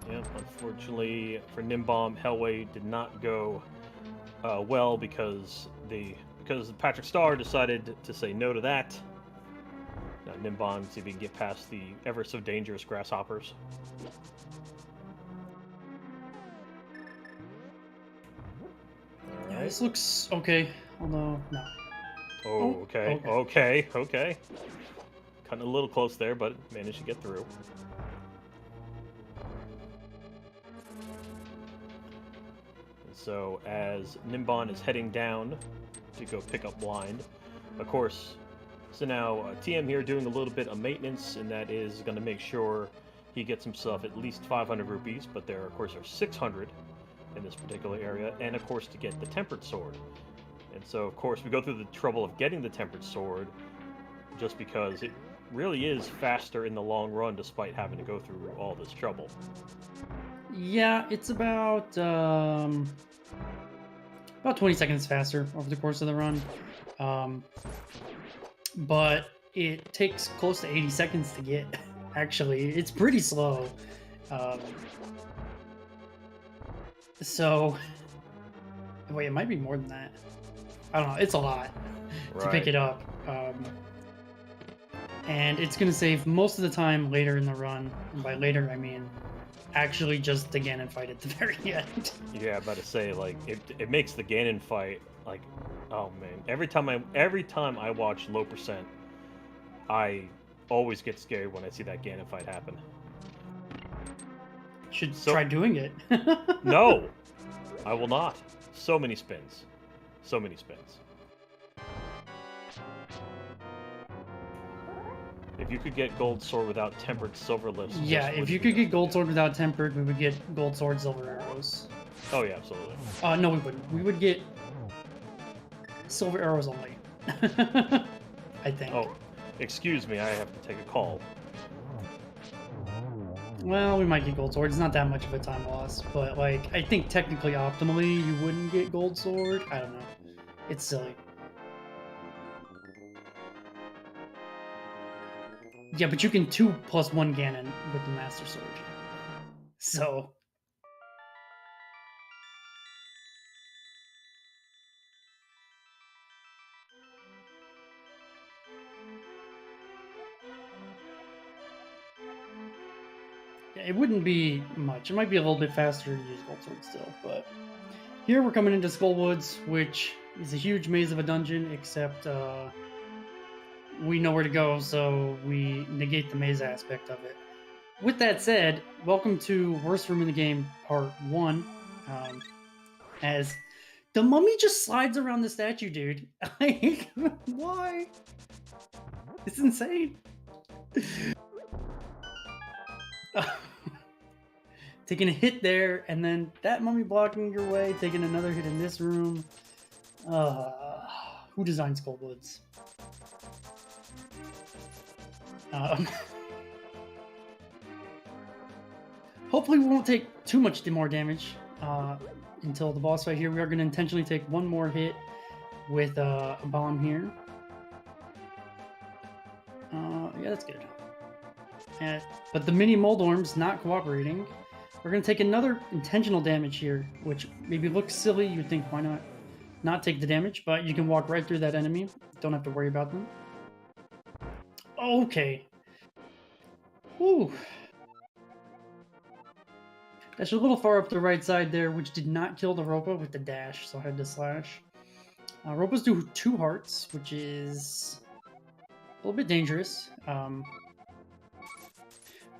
Yeah, unfortunately for Nimbom, Hellway did not go well because Patrick Starr decided to say no to that. Now Nimbom see if he can get past the ever so dangerous grasshoppers. All Yeah, right. this looks okay, although no. Oh, okay, okay. okay. Cutting a little close there, but managed to get through. And so as Nimbon is heading down to go pick up Blind, of course, so now TM here doing a little bit of maintenance, and that is going to make sure he gets himself at least 500 rupees, but there, of course, are 600 in this particular area, and of course to get the Tempered Sword. And so, of course, we go through the trouble of getting the Tempered Sword just because it really is faster in the long run despite having to go through all this trouble. Yeah, it's about 20 seconds faster over the course of the run. But it takes close to 80 seconds to get. Actually, it's pretty slow. So, wait, it might be more than that. I don't know. It's a lot to pick it up. And it's going to save most of the time later in the run. And by later, I mean actually just the Ganon fight at the very end. Yeah, I'm about to say, like, it makes the Ganon fight, like, oh man. Every time I watch Low Percent, I always get scared when I see that Ganon fight happen. Should try doing it. No! I will not. So many spins. So many spins. If you could get Gold Sword without Tempered Silver Lips... Yeah, if you could get Gold Sword without Tempered, we would get Gold Sword, Silver Arrows. Oh yeah, absolutely. No, we wouldn't. We would get Silver Arrows only. I think. Oh, excuse me, I have to take a call. Well, we might get Gold Sword. It's not that much of a time loss, but like I think technically, optimally, you wouldn't get Gold Sword. I don't know. It's silly. Yeah, but you can 2+1 Ganon with the Master Sword. So. Yeah, it wouldn't be much. It might be a little bit faster to use Gold Sword still, but here we're coming into Skull Woods, which is a huge maze of a dungeon, except we know where to go, so we negate the maze aspect of it. With that said, welcome to Worst Room in the Game, Part 1. As the mummy just slides around the statue, dude. Like, why? It's insane. Taking a hit there, and then that mummy blocking your way, taking another hit in this room. Who designed Skull Woods? Hopefully we won't take too much more damage until the boss fight here. We are going to intentionally take one more hit with a bomb here. Yeah, that's good. But the mini Moldorm's not cooperating. We're going to take another intentional damage here, which maybe looks silly. You'd think, why not take the damage? But you can walk right through that enemy. Don't have to worry about them. Okay. Whew. That's a little far up the right side there, which did not kill the Ropa with the dash, so I had to slash. Ropas do 2 hearts, which is a little bit dangerous.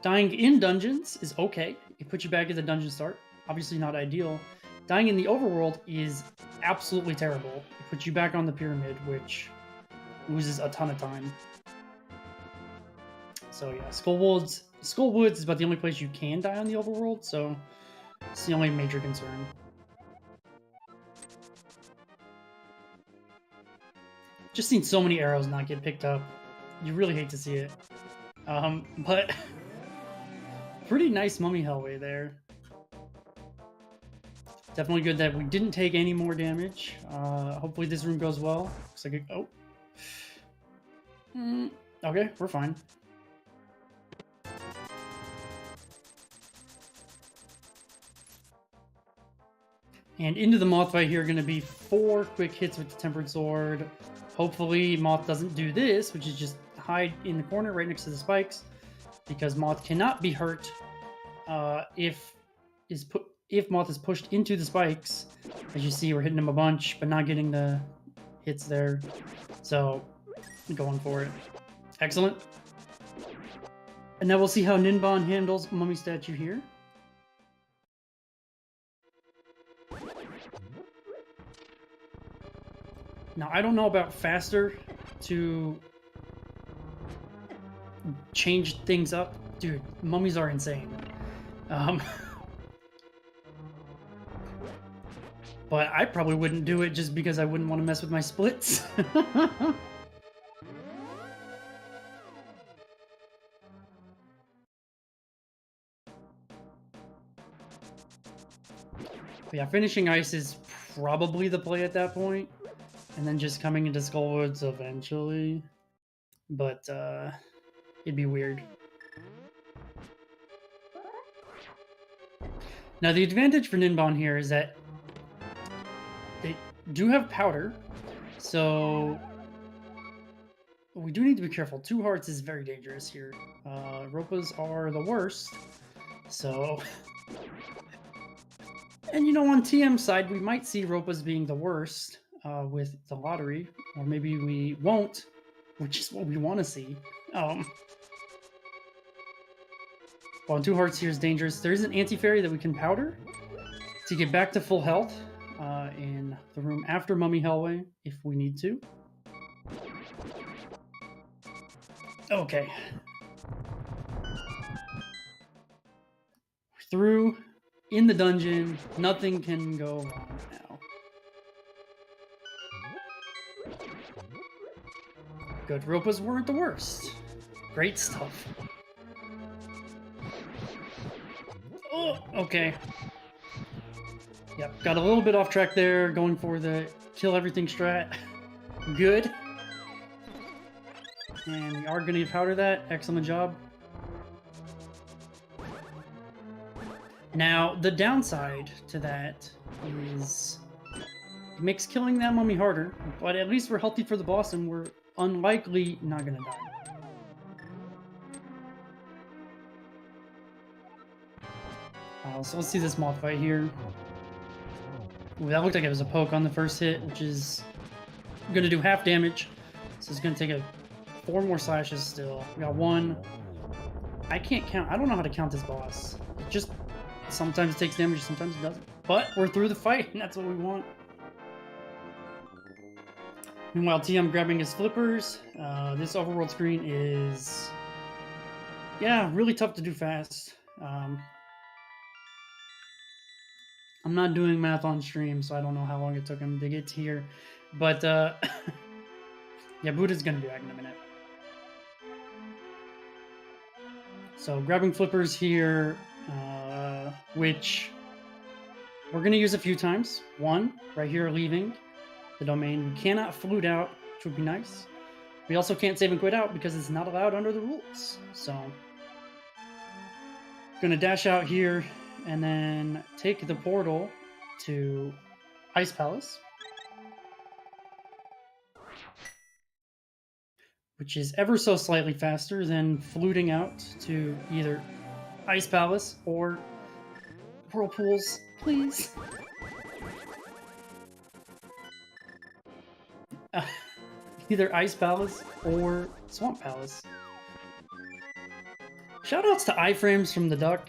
Dying in dungeons is okay. It puts you back at the dungeon start. Obviously not ideal. Dying in the overworld is absolutely terrible. It puts you back on the pyramid, which loses a ton of time. So yeah, Skull Woods is about the only place you can die on the overworld, so it's the only major concern. Just seen so many arrows not get picked up. You really hate to see it. But pretty nice mummy hellway there. Definitely good that we didn't take any more damage. Hopefully this room goes well. Looks like oh. Okay, we're fine. And into the Moth fight here, going to be 4 quick hits with the Tempered Sword. Hopefully Moth doesn't do this, which is just hide in the corner right next to the spikes, because Moth cannot be hurt if Moth is pushed into the spikes. As you see, we're hitting him a bunch, but not getting the hits there. So, going for it. Excellent. And now we'll see how Ninban handles Mummy Statue here. Now, I don't know about faster to change things up. Dude, mummies are insane. But I probably wouldn't do it just because I wouldn't want to mess with my splits. But yeah, finishing ice is probably the play at that point. And then just coming into Skullwoods eventually. But it'd be weird. Now the advantage for Ninban here is that they do have powder, so we do need to be careful. 2 hearts is very dangerous here. Ropas are the worst, so... And you know, on TM's side, we might see Ropas being the worst with the lottery, or maybe we won't, which is what we want to see. Well, 2 hearts here is dangerous. There is an anti-fairy that we can powder to get back to full health in the room after Mummy Hellway, if we need to. Okay. We're through, in the dungeon. Nothing can go wrong now. Good, Ropas weren't the worst. Great stuff. Oh, okay. Yep, got a little bit off track there, going for the kill everything strat. Good. And we are going to powder that. Excellent job. Now, the downside to that is it makes killing that mummy harder, but at least we're healthy for the boss and we're unlikely not going to die. So let's see this moth fight here. Ooh, that looked like it was a poke on the first hit, which is going to do half damage. So it's going to take 4 more slashes still. We got 1. I can't count. I don't know how to count this boss. It just sometimes it takes damage, sometimes it doesn't. But we're through the fight, and that's what we want. Meanwhile, TM grabbing his flippers. This overworld screen is, yeah, really tough to do fast. I'm not doing math on stream, so I don't know how long it took him to get to here. But, yeah, Buddha's going to be back in a minute. So, grabbing flippers here, which we're going to use a few times. 1, right here, leaving the domain. We cannot flute out, which would be nice. We also can't save and quit out because it's not allowed under the rules. So, going to dash out here and then take the portal to Ice Palace, which is ever so slightly faster than fluting out to either Ice Palace or Whirlpools, please. Either Ice Palace or Swamp Palace. Shoutouts to iframes from the duck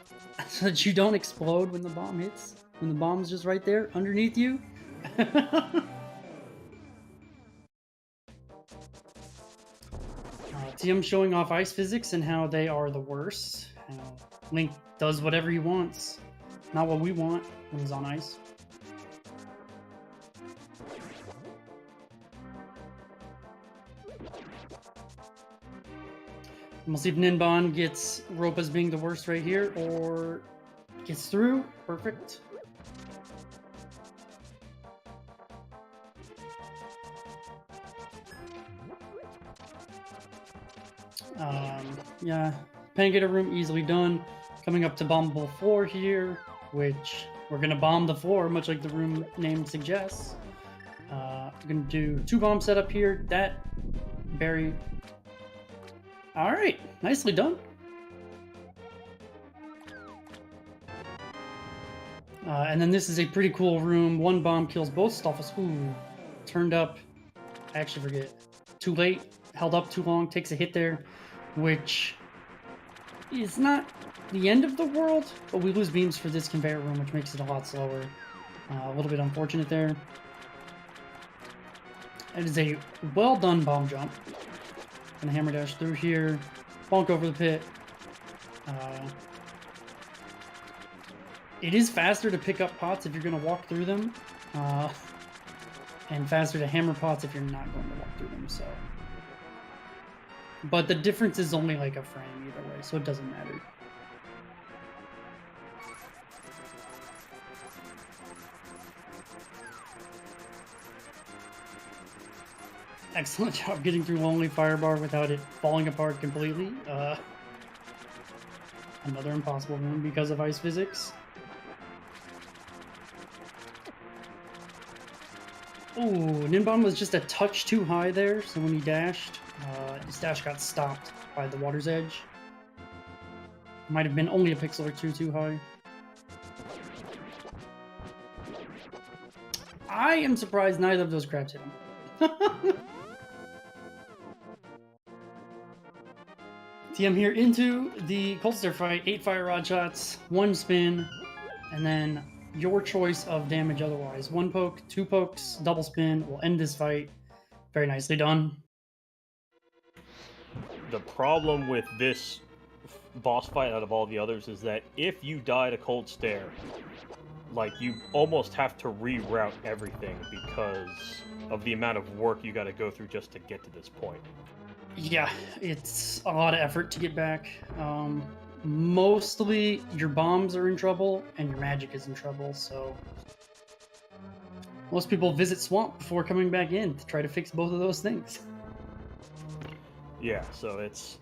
so that you don't explode when the bomb hits. When the bomb's just right there underneath you. TM showing off ice physics and how they are the worst. Link does whatever he wants. Not what we want when he's on ice. We'll see if Ninban gets rope as being the worst right here, or gets through. Perfect. Yeah, Pancake room easily done. Coming up to bombable floor here, which we're gonna bomb the floor, much like the room name suggests. We're gonna do 2 bomb setup here. That berry. All right, nicely done. And then this is a pretty cool room. 1 bomb kills both Stoffels. Ooh, turned up. I actually forget. Too late. Held up too long. Takes a hit there, which is not the end of the world, but we lose beams for this conveyor room, which makes it a lot slower. A little bit unfortunate there. It is a well done bomb jump. Gonna hammer dash through here, bonk over the pit. It is faster to pick up pots if you're gonna walk through them, and faster to hammer pots if you're not going to walk through them. So, but the difference is only like a frame either way, so it doesn't matter. Excellent job getting through Lonely Firebar without it falling apart completely. Another impossible room because of ice physics. Ooh, Ninban was just a touch too high there, so when he dashed, his dash got stopped by the water's edge. Might have been only a pixel or two too high. I am surprised neither of those crabs hit him. TM here into the Cold Stare fight. 8 fire rod shots, 1 spin, and then your choice of damage otherwise. 1 poke, 2 pokes, double spin will end this fight. Very nicely done. The problem with this boss fight out of all the others is that if you die to Cold Stare, like, you almost have to reroute everything because of the amount of work you got to go through just to get to this point. Yeah, it's a lot of effort to get back. Mostly your bombs are in trouble and your magic is in trouble, so most people visit Swamp before coming back in to try to fix both of those things. Yeah, so it's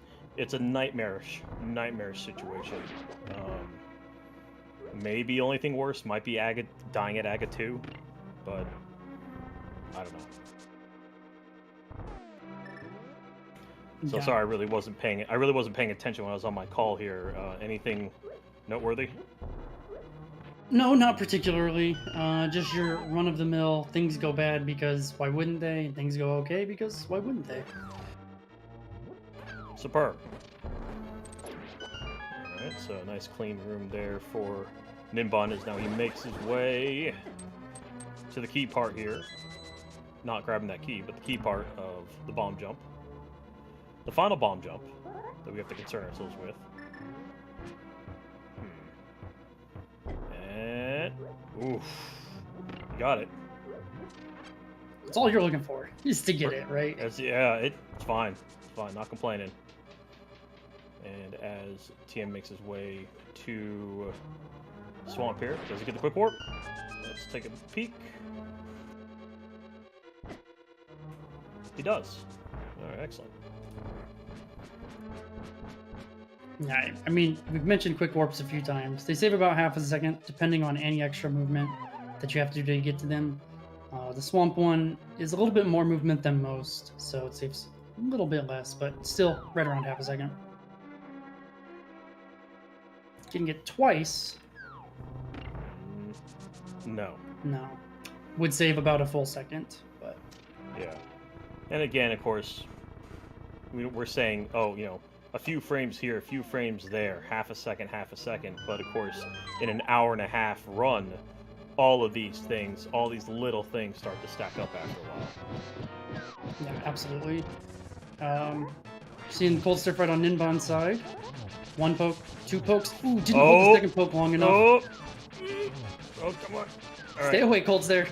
a nightmarish situation. Maybe only thing worse might be dying at Aga 2, but I don't know. So Yeah. sorry, I really wasn't paying attention when I was on my call here. Anything noteworthy? No, not particularly. Just your run-of-the-mill, things go bad because why wouldn't they? And things go okay because why wouldn't they? Superb. Alright, so a nice clean room there for Ninban as now he makes his way to the key part here. Not grabbing that key, but the key part of the bomb jump. The final bomb jump that we have to concern ourselves with. And oof, you got it. That's all you're looking for, is to get it, right? Yeah, it's fine. It's fine, not complaining. And as TM makes his way to Swamp here, does he get the quick warp? Let's take a peek. He does. Alright, excellent. Yeah, I mean, we've mentioned quick warps a few times. They save about half a second, depending on any extra movement that you have to do to get to them. The Swamp one is a little bit more movement than most, so it saves a little bit less, but still right around half a second. Getting it twice? No. No. Would save about a full second, but... Yeah. And again, of course, we're saying, oh, you know, a few frames here, a few frames there, half a second, but of course, in an hour and a half run, all of these things, all these little things start to stack up after a while. Yeah, absolutely. Seeing the Cold Stare fight on Ninban's side. 1 poke, 2 pokes. Ooh, didn't hold the second poke long enough. Oh, come on. All Stay away, Cold Stare.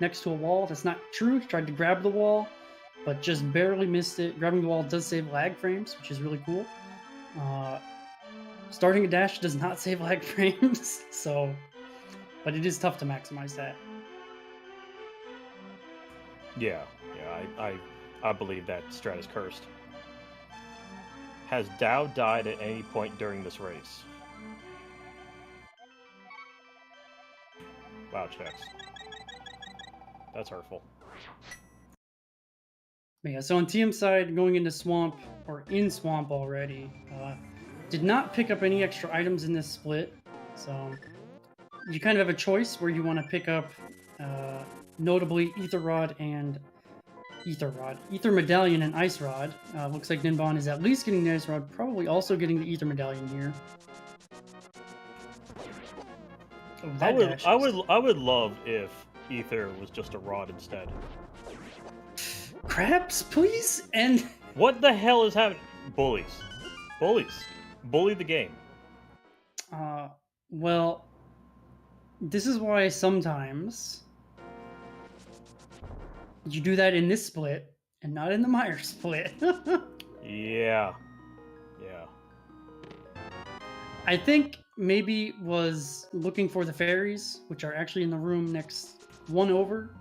next to a wall. That's not true. He tried to grab the wall, but just barely missed it. Grabbing the wall does save lag frames, which is really cool. Starting a dash does not save lag frames, so, but it is tough to maximize that. Yeah, I believe that strat is cursed. Has Dow died at any point during this race? Wow, checks. That's hurtful. But yeah, so on TM side, going into Swamp, or in Swamp already, did not pick up any extra items in this split, so you kind of have a choice where you want to pick up, notably Ether Rod and Ether Medallion and Ice Rod. Looks like Ninban is at least getting the Ice Rod, probably also getting the Ether Medallion here. Oh, I would love if Ether was just a rod instead. Craps, please? And what the hell is happening? Bully the game. Well, this is why sometimes you do that in this split and not in the Meyer split. Yeah. I think maybe was looking for the fairies, which are actually in the room next one over,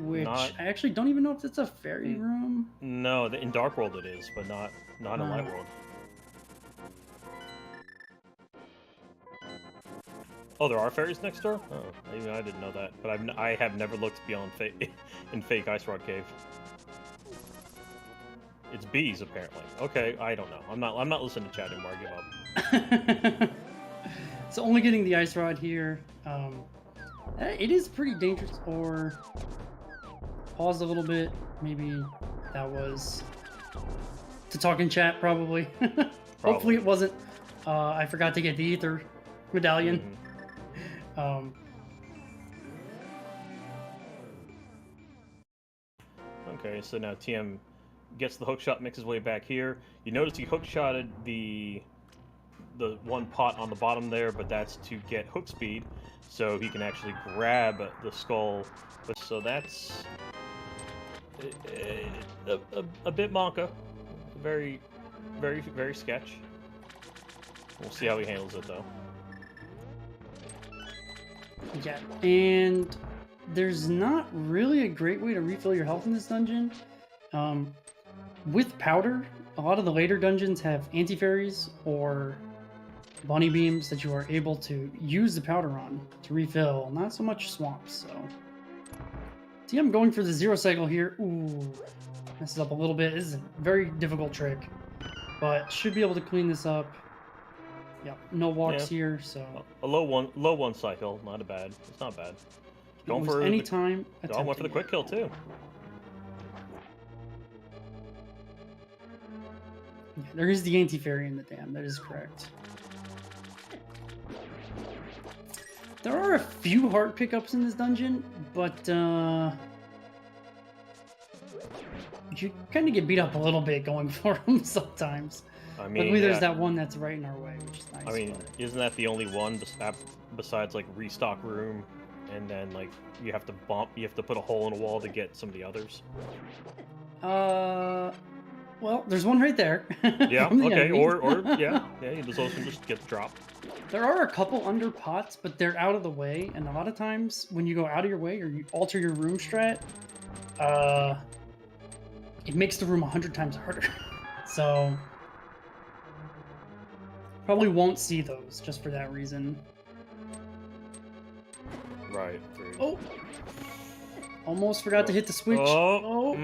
which I actually don't even know if it's a fairy room. No, in Dark World it is, but not in Light World. Oh, there are fairies next door? Oh, even I didn't know that. But I have never looked beyond in fake Ice Rod Cave. It's bees, apparently. Okay, I don't know. I'm not listening to chat anymore. I give up. So only getting the Ice Rod here. It is pretty dangerous. Or pause a little bit. Maybe that was to talk in chat, probably. Hopefully it wasn't. I forgot to get the Ether Medallion. Mm-hmm. Okay, so now TM gets the hook shot, makes his way back here. You notice he hook shotted the one pot on the bottom there, but that's to get hook speed, so he can actually grab the skull. So that's a bit Monka, very sketch. We'll see how he handles it though. Yeah, and there's not really a great way to refill your health in this dungeon. With powder, a lot of the later dungeons have anti-fairies or bunny beams that you are able to use the powder on to refill. Not so much swamps, so. See, I'm going for the zero cycle here. Ooh, messes up a little bit. This is a very difficult trick, but should be able to clean this up. Yep, no walks here, so. A low one cycle, not bad. It's not bad. Going for any time. Going for the quick kill too. Yeah, there is the anti-fairy in the dam. That is correct. There are a few heart pickups in this dungeon, but you kind of get beat up a little bit going for them sometimes. I mean, luckily there's that one that's right in our way, which is nice. I mean, isn't that the only one besides like restock room, and then like you have to put a hole in a wall to get some of the others? Well, there's one right there. Yeah. Okay. Or yeah. You just also just get the drop. There are a couple under pots, but they're out of the way, and a lot of times when you go out of your way or you alter your room strat, it makes the room 100 times harder. So probably won't see those just for that reason. Right. Great. Oh, almost forgot to hit the switch. Oh.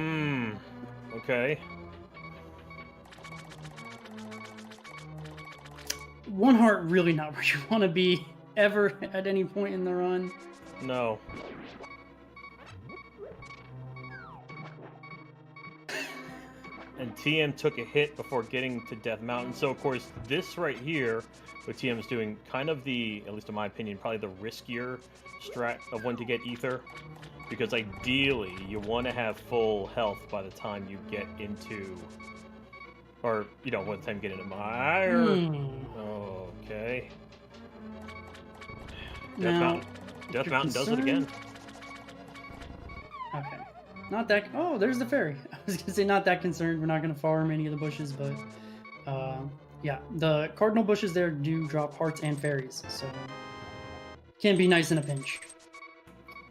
Okay. One heart really not where you want to be ever at any point in the run. No. And TM took a hit before getting to Death Mountain. So of course this right here, what TM is doing, kind of the, at least in my opinion, probably the riskier strat of when to get Ether. Because ideally you want to have full health by the time you get into, or you know, by the time you get into Meyer. Okay. Death Mountain does it again. Not that. Oh, there's the fairy. I was gonna say not that concerned. We're not gonna farm any of the bushes, but yeah, the cardinal bushes there do drop hearts and fairies, so can be nice in a pinch.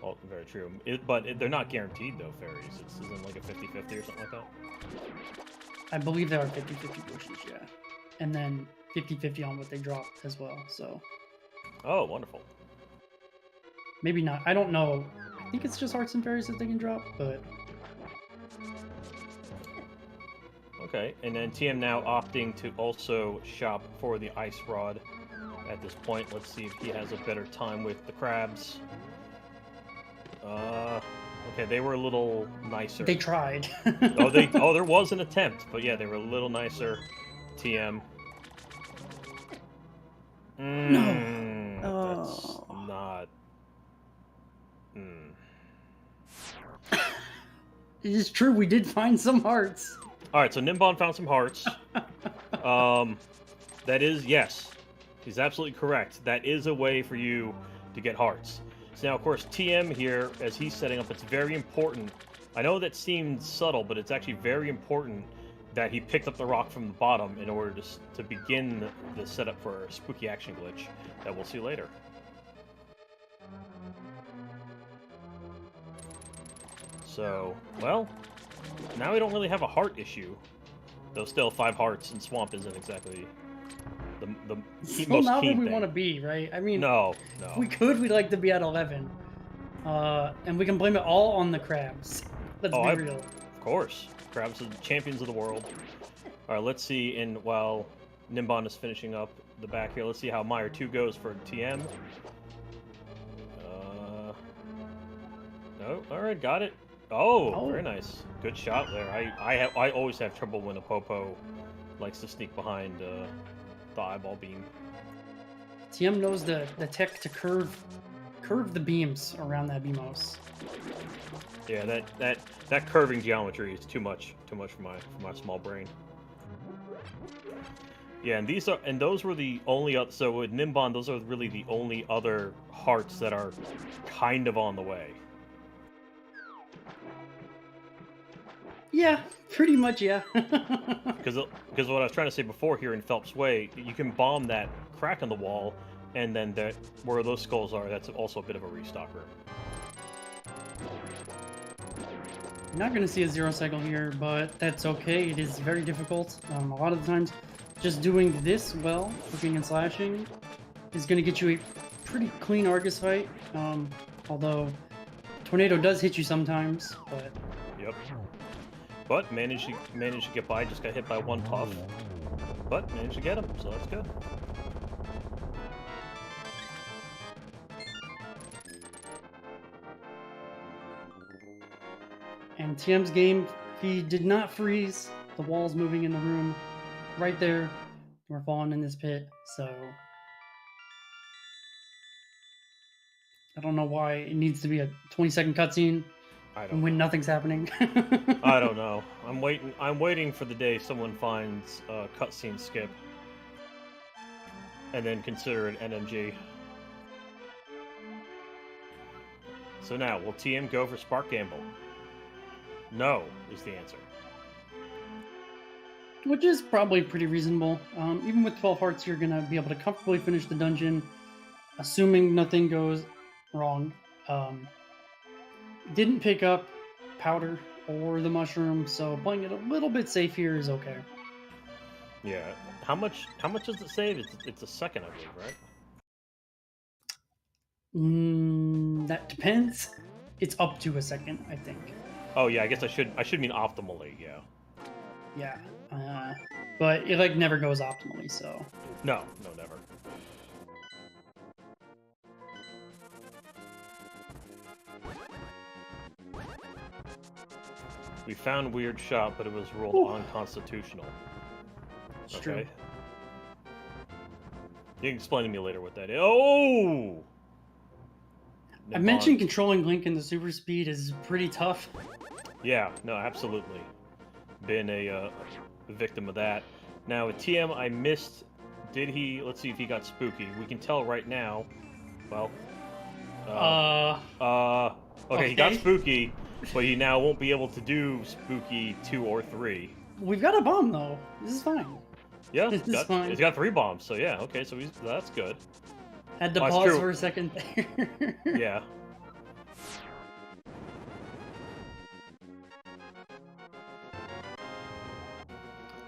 Well, very true. They're not guaranteed though. Fairies. It's isn't like a 50-50 or something like that. I believe there are 50-50 bushes, yeah, and then 50-50 on what they drop as well. So Oh, wonderful. maybe not. I don't know. I think it's just hearts and fairies that they can drop, but Okay, and then TM now opting to also shop for the ice rod. At this point, let's see if he has a better time with the crabs. Okay, they were a little nicer. they tried. Oh, there was an attempt, but yeah, they were a little nicer. TM. That's not. It is true. We did find some hearts. All right, so Ninban found some hearts. That is, yes, he's absolutely correct. That is a way for you to get hearts. So now, of course, TM here, as he's setting up, it's very important. I know that seems subtle, but it's actually very important that he picked up the rock from the bottom in order to begin the setup for a spooky action glitch that we'll see later. So, well, now we don't really have a heart issue. Though still, 5 hearts in Swamp isn't exactly the Still most not keen where we thing. want to be, right? I mean, No. if we could, we'd like to be at 11. And we can blame it all on the crabs. Let's be real. Of course. Crabs are the champions of the world. Alright, let's see, while Ninban is finishing up the back here, let's see how Meyer 2 goes for TM. No, alright, got it. Oh, very nice. Good shot there. I always have trouble when a Popo likes to sneak behind the eyeball beam. TM knows the tech to curve the beams around that BMOS. Yeah, that curving geometry is too much for my small brain. Yeah, and those were the only other. So with Ninban, those are really the only other hearts that are kind of on the way. Yeah, pretty much, yeah. Because what I was trying to say before here in Phelps Way, you can bomb that crack in the wall, and then where those skulls are, that's also a bit of a restock room. You're not going to see a 0 cycle here, but that's okay. It is very difficult. A lot of the times, just doing this well, flipping and slashing, is going to get you a pretty clean Argus fight. Although, Tornado does hit you sometimes, but... Yep. But managed to get by, just got hit by 1 puff. But managed to get him, so that's good. And TM's game feed did not freeze. The wall's moving in the room. Right there. We're falling in this pit, so... I don't know why it needs to be a 20-second cutscene when nothing's happening. I don't know. I'm waiting for the day someone finds a cutscene skip and then consider it NMG. So now, will TM go for Spark Gamble? No, is the answer. Which is probably pretty reasonable. Even with 12 hearts, you're going to be able to comfortably finish the dungeon, assuming nothing goes wrong. Didn't pick up powder or the mushroom, so playing it a little bit safe here is okay. Yeah. How much does it save? It's a second, I believe, right? That depends. It's up to a second, I think. Oh yeah, I guess I should mean optimally, yeah. Yeah. But it like never goes optimally, so. No, never. We found weird shot, but it was ruled unconstitutional. It's true. You can explain to me later what that is. Oh! I mentioned controlling Link in the super speed is pretty tough. Yeah, no, absolutely. Been a victim of that. Now, with TM, I missed... Let's see if he got spooky. We can tell right now. Well... Okay, he got spooky. But he now won't be able to do Spooky 2 or 3. We've got a bomb though. This is fine. Yeah, This is fine. he's got 3 bombs, so yeah, okay, so that's good. Had to Oh, it's pause true. for a second there. Yeah.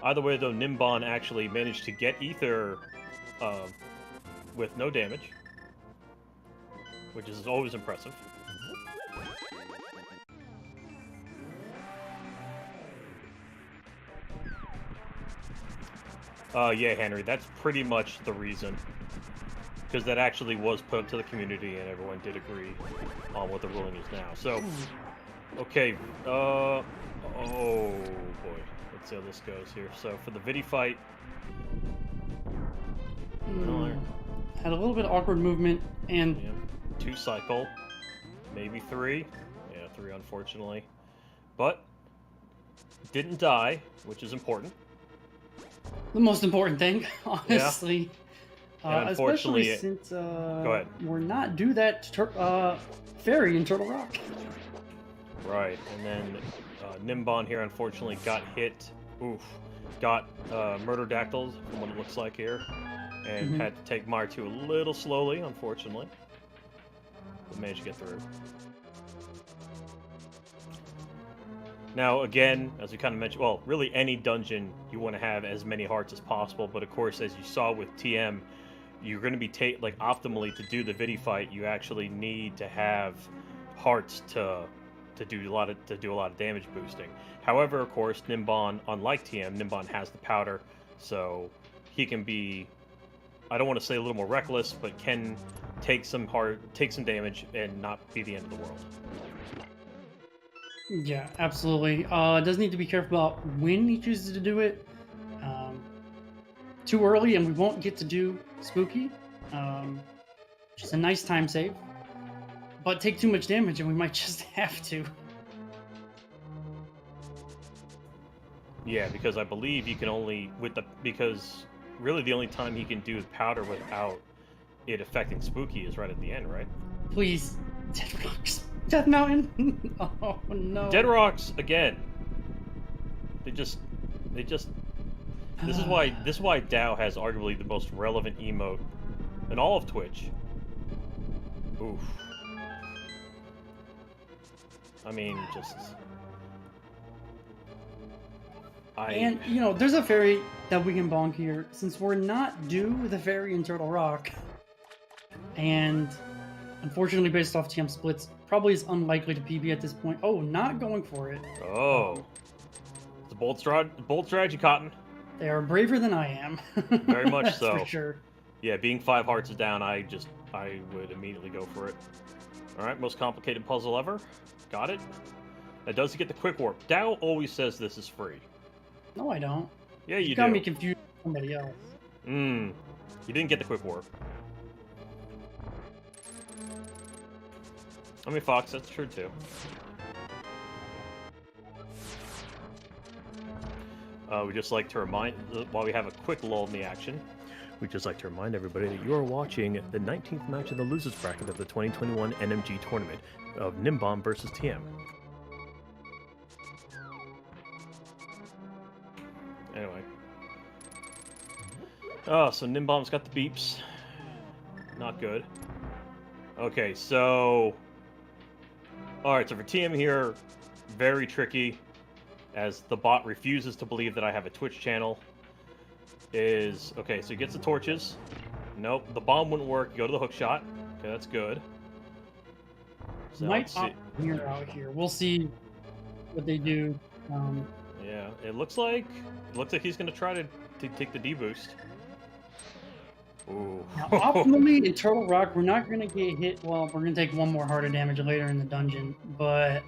Either way, though, Ninban actually managed to get Ether with no damage, which is always impressive. Yeah, Henry, that's pretty much the reason. Because that actually was put up to the community, and everyone did agree on what the ruling is now. So, okay, oh boy, let's see how this goes here. So for the Vidi fight, Had a little bit of awkward movement, and yeah, 2 cycle, maybe 3. Yeah, 3 unfortunately, but didn't die, which is important. the most important thing, honestly. And unfortunately, especially since go ahead. we're not due that fairy in Turtle Rock. Right, and then Ninban here unfortunately got hit. Oof, got murder-dactyls from what it looks like here, and had to take Mar2 a little slowly, unfortunately. But managed to get through. Now, again, as we kind of mentioned, well, really any dungeon you want to have as many hearts as possible, but of course, as you saw with TM, you're going to be optimally to do the Vidi fight. You actually need to have hearts to do a lot of damage boosting. However, of course, Ninban, unlike TM, Ninban has the powder, so he can be, I don't want to say a little more reckless, but can take some damage and not be the end of the world. Yeah, absolutely. Does need to be careful about when he chooses to do it. Too early, and we won't get to do Spooky. Just a nice time save. But take too much damage, and we might just have to. Yeah, because I believe you can only because really the only time he can do powder without it affecting Spooky is right at the end, right? Please, Dead Rocks, Death Mountain. Oh no. Dead Rocks again. They just. This is why Dow has arguably the most relevant emote in all of Twitch. Oof. I mean, And, you know, there's a fairy that we can bonk here, since we're not due the fairy in Turtle Rock. And, unfortunately, based off TM splits, probably is unlikely to PB at this point. Oh, not going for it. Oh. It's a bold strategy, Cotton. They are braver than I am. Very much That's so. for sure. Yeah, being 5 hearts is down, I would immediately go for it. Alright, most complicated puzzle ever. Got it. That does get the quick warp. Dow always says this is free. No, I don't. Yeah, you got do. me confused with somebody else. You didn't get the quick warp. I mean, Fox, that's true too. We'd just like to remind, while we have a quick lull in the action, we'd just like to remind everybody that you are watching the 19th match in the losers bracket of the 2021 NMG tournament of Ninban versus TM. Anyway. Oh, so Ninban's got the beeps. Not good. Okay, so... Alright, so for TM here, very tricky, as the bot refuses to believe that I have a Twitch channel. Okay, so he gets the torches. Nope, the bomb wouldn't work. You go to the hook shot. Okay, that's good. So Might pop mirror out here. We'll see what they do. Yeah, it looks like he's gonna try to take the D-boost. Ooh. Now, optimally, in Turtle Rock, we're not going to get hit. Well, we're going to take 1 more heart of damage later in the dungeon, but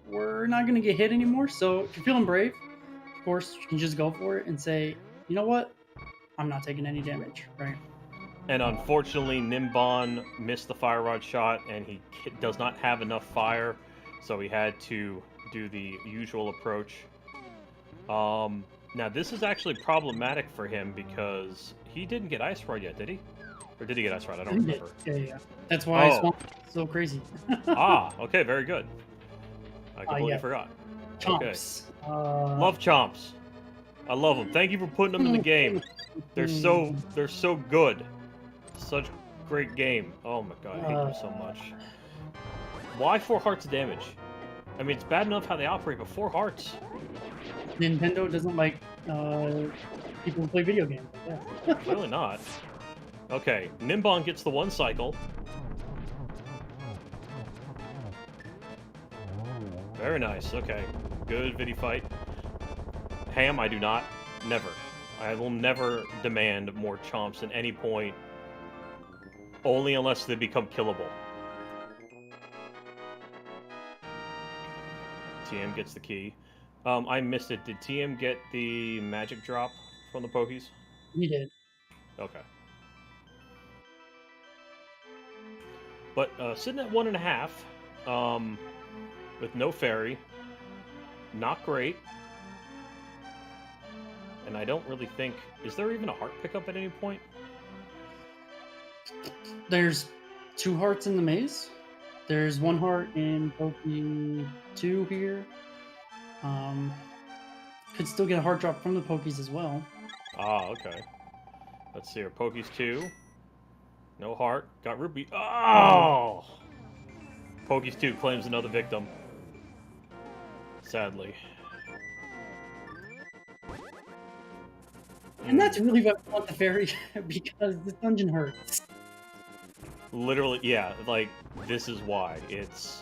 we're not going to get hit anymore. So if you're feeling brave, of course, you can just go for it and say, you know what? I'm not taking any damage, right? And unfortunately, Ninban missed the fire rod shot, and he does not have enough fire, so he had to do the usual approach. Now, this is actually problematic for him because he didn't get Ice Rod yet, did he? Or did he get Ice Rod? I don't remember. Yeah. That's why it's so crazy. Ah, okay, very good. I completely Yeah, forgot. Okay. chomps. Love chomps. I love them. Thank you for putting them in the game. They're so good. Such great game. Oh my god, I hate them so much. Why 4 hearts of damage? I mean, it's bad enough how they operate, but 4 hearts. Nintendo doesn't like people who play video games. Yeah. Clearly not. Okay, Ninban gets the 1 cycle. Very nice. Okay, good Vidi fight. Ham, I do not. Never. I will never demand more chomps at any point. Only unless they become killable. TM gets the key. I missed it. Did TM get the magic drop from the Pokies? He did. Okay. But sitting at 1.5, with no fairy, not great. And I don't really think... Is there even a heart pickup at any point? There's 2 hearts in the maze. There's 1 heart in Poke 2 here. Could still get a heart drop from the Pokies as well. Ah, okay. Let's see here. Pokies 2. No heart. Got Rupee. Oh! Pokies 2 claims another victim. Sadly. And that's really what I want the fairy, because this dungeon hurts. Literally, yeah, like, this is why. It's...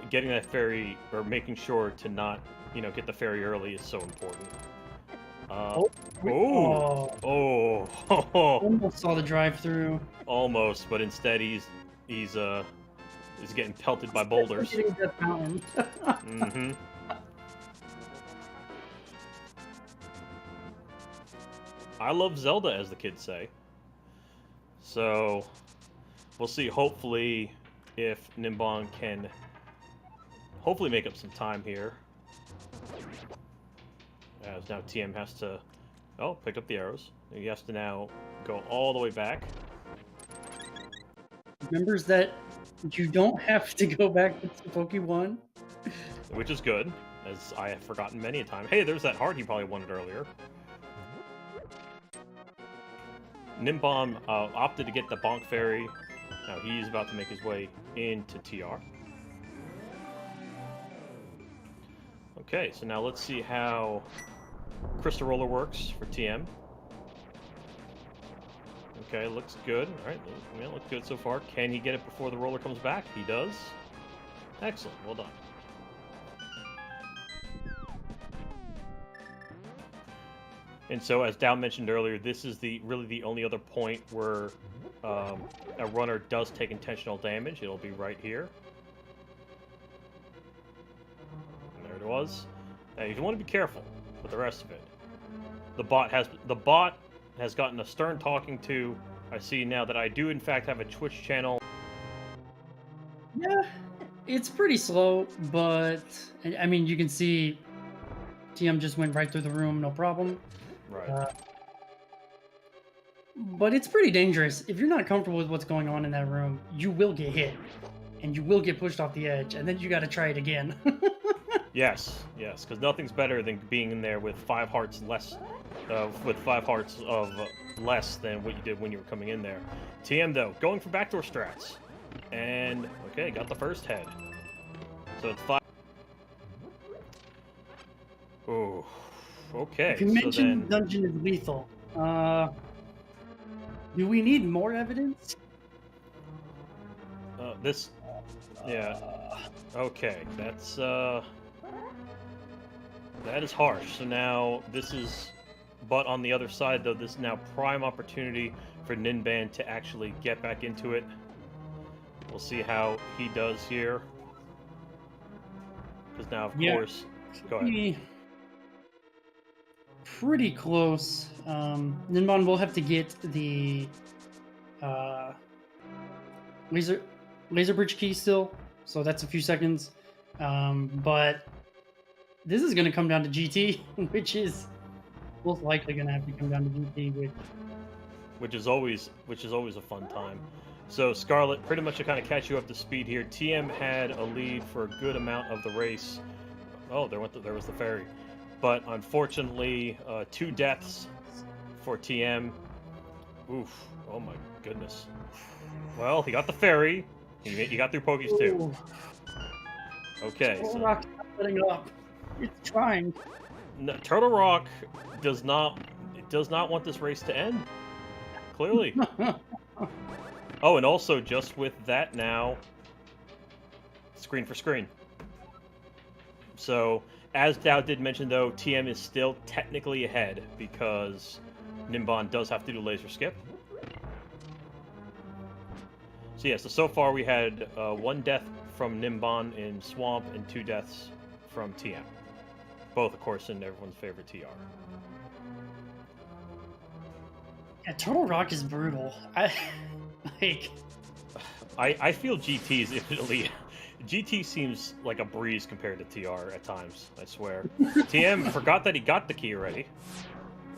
Getting that fairy, or making sure to not, get the fairy early is so important. Almost saw the drive-through. Almost, but instead he's getting pelted by boulders. Mm-hmm. I love Zelda, as the kids say. So, we'll see, hopefully, if Ninban can hopefully make up some time here. As now TM has to... Oh, pick up the arrows. He has to now go all the way back. Remembers that you don't have to go back to Poke 1. Which is good, as I have forgotten many a time. Hey, there's that heart he probably wanted earlier. Ninban opted to get the Bonk Fairy. Now he's about to make his way into TR. Okay, so now let's see how Crystal Roller works for TM. Okay, looks good. Alright, yeah, looks good so far. Can he get it before the roller comes back? He does. Excellent, well done. And so, as Dow mentioned earlier, this is really the only other point where a runner does take intentional damage. It'll be right here. And there it was. Now you want to be careful with the rest of it. The bot has gotten a stern talking to. I see now that I do in fact have a Twitch channel. Yeah, it's pretty slow, but I mean you can see TM just went right through the room, no problem. Right. But it's pretty dangerous. If you're not comfortable with what's going on in that room, you will get hit, and you will get pushed off the edge, and then you got to try it again. Yes, because nothing's better than being in there with 5 hearts less, with 5 hearts of less than what you did when you were coming in there. TM though, going for backdoor strats, and okay, got the first head. So it's 5. Oh, okay. If you mentioned the dungeon is lethal, do we need more evidence? Yeah. Okay, that is harsh. So now this is, but on the other side though, this is now prime opportunity for Ninban to actually get back into it. We'll see how he does here. Because now, of course, go ahead. Pretty close. Ninban will have to get the laser bridge key still, so that's a few seconds. But this is going to come down to GT, which is most likely going to have to come down to GT, which is always a fun time. So Scarlet, pretty much to kind of catch you up to speed here. TM had a lead for a good amount of the race. Oh, there was the ferry, but unfortunately, 2 deaths for TM. Oof! Oh my goodness. Well, he got the ferry. He got through Pokies too. Ooh. Okay. Turtle So Rock's not letting up. It's trying. no, Turtle Rock does not want this race to end. Clearly. Oh, and also just with that now, screen for screen. So, as Dow did mention though, TM is still technically ahead because Ninban does have to do laser skip. So yeah, so far we had 1 death from Ninban in Swamp and 2 deaths from TM. Both, of course, in everyone's favorite TR. Yeah, Turtle Rock is brutal. I feel GT's infinitely. GT seems like a breeze compared to TR at times, I swear. TM forgot that he got the key already.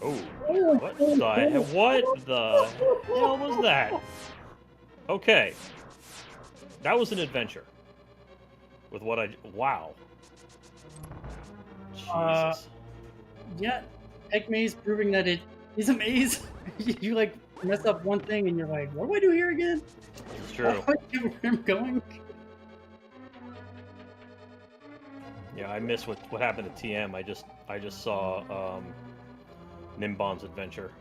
Oh, what the hell was that? Okay. That was an adventure. With what wow. Jesus. Yeah, Egg Maze proving that it is a maze. You like mess up one thing and you're like, what do I do here again? It's true. Why do I where I'm going? Yeah, I miss what happened to TM. I just saw Ninban's adventure.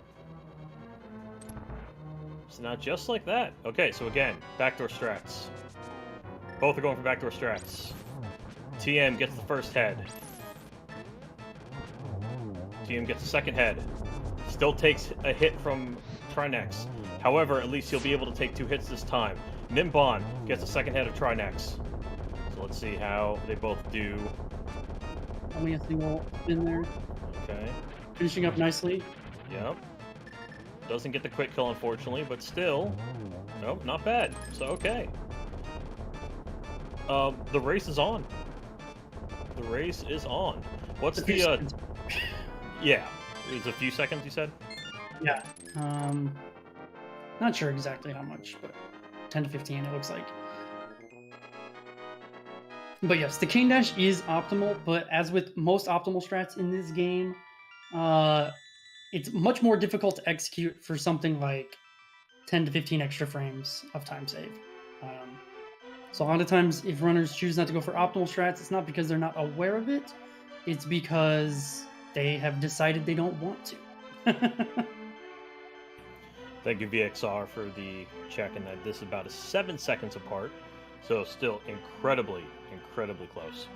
So now just like that. Okay, so again, backdoor strats. Both are going for backdoor strats. TM gets the first head. TM gets the second head. Still takes a hit from Trinex. However, at least he'll be able to take 2 hits this time. Ninban gets the second head of Trinex. So let's see how they both do. Only a single in there. Okay. Finishing up nicely. Yep. Doesn't get the quick kill, unfortunately, but still. Nope, not bad. So, okay. The race is on. The race is on. What's the, yeah. It was a few seconds, you said? Yeah. Not sure exactly how much, but 10 to 15 it looks like. But yes, the Cane Dash is optimal, but as with most optimal strats in this game, it's much more difficult to execute for something like 10 to 15 extra frames of time save. So a lot of times, if runners choose not to go for optimal strats, it's not because they're not aware of it, it's because they have decided they don't want to. Thank you, VXR, for the check, and that this is about 7 seconds apart. So still incredibly, incredibly close.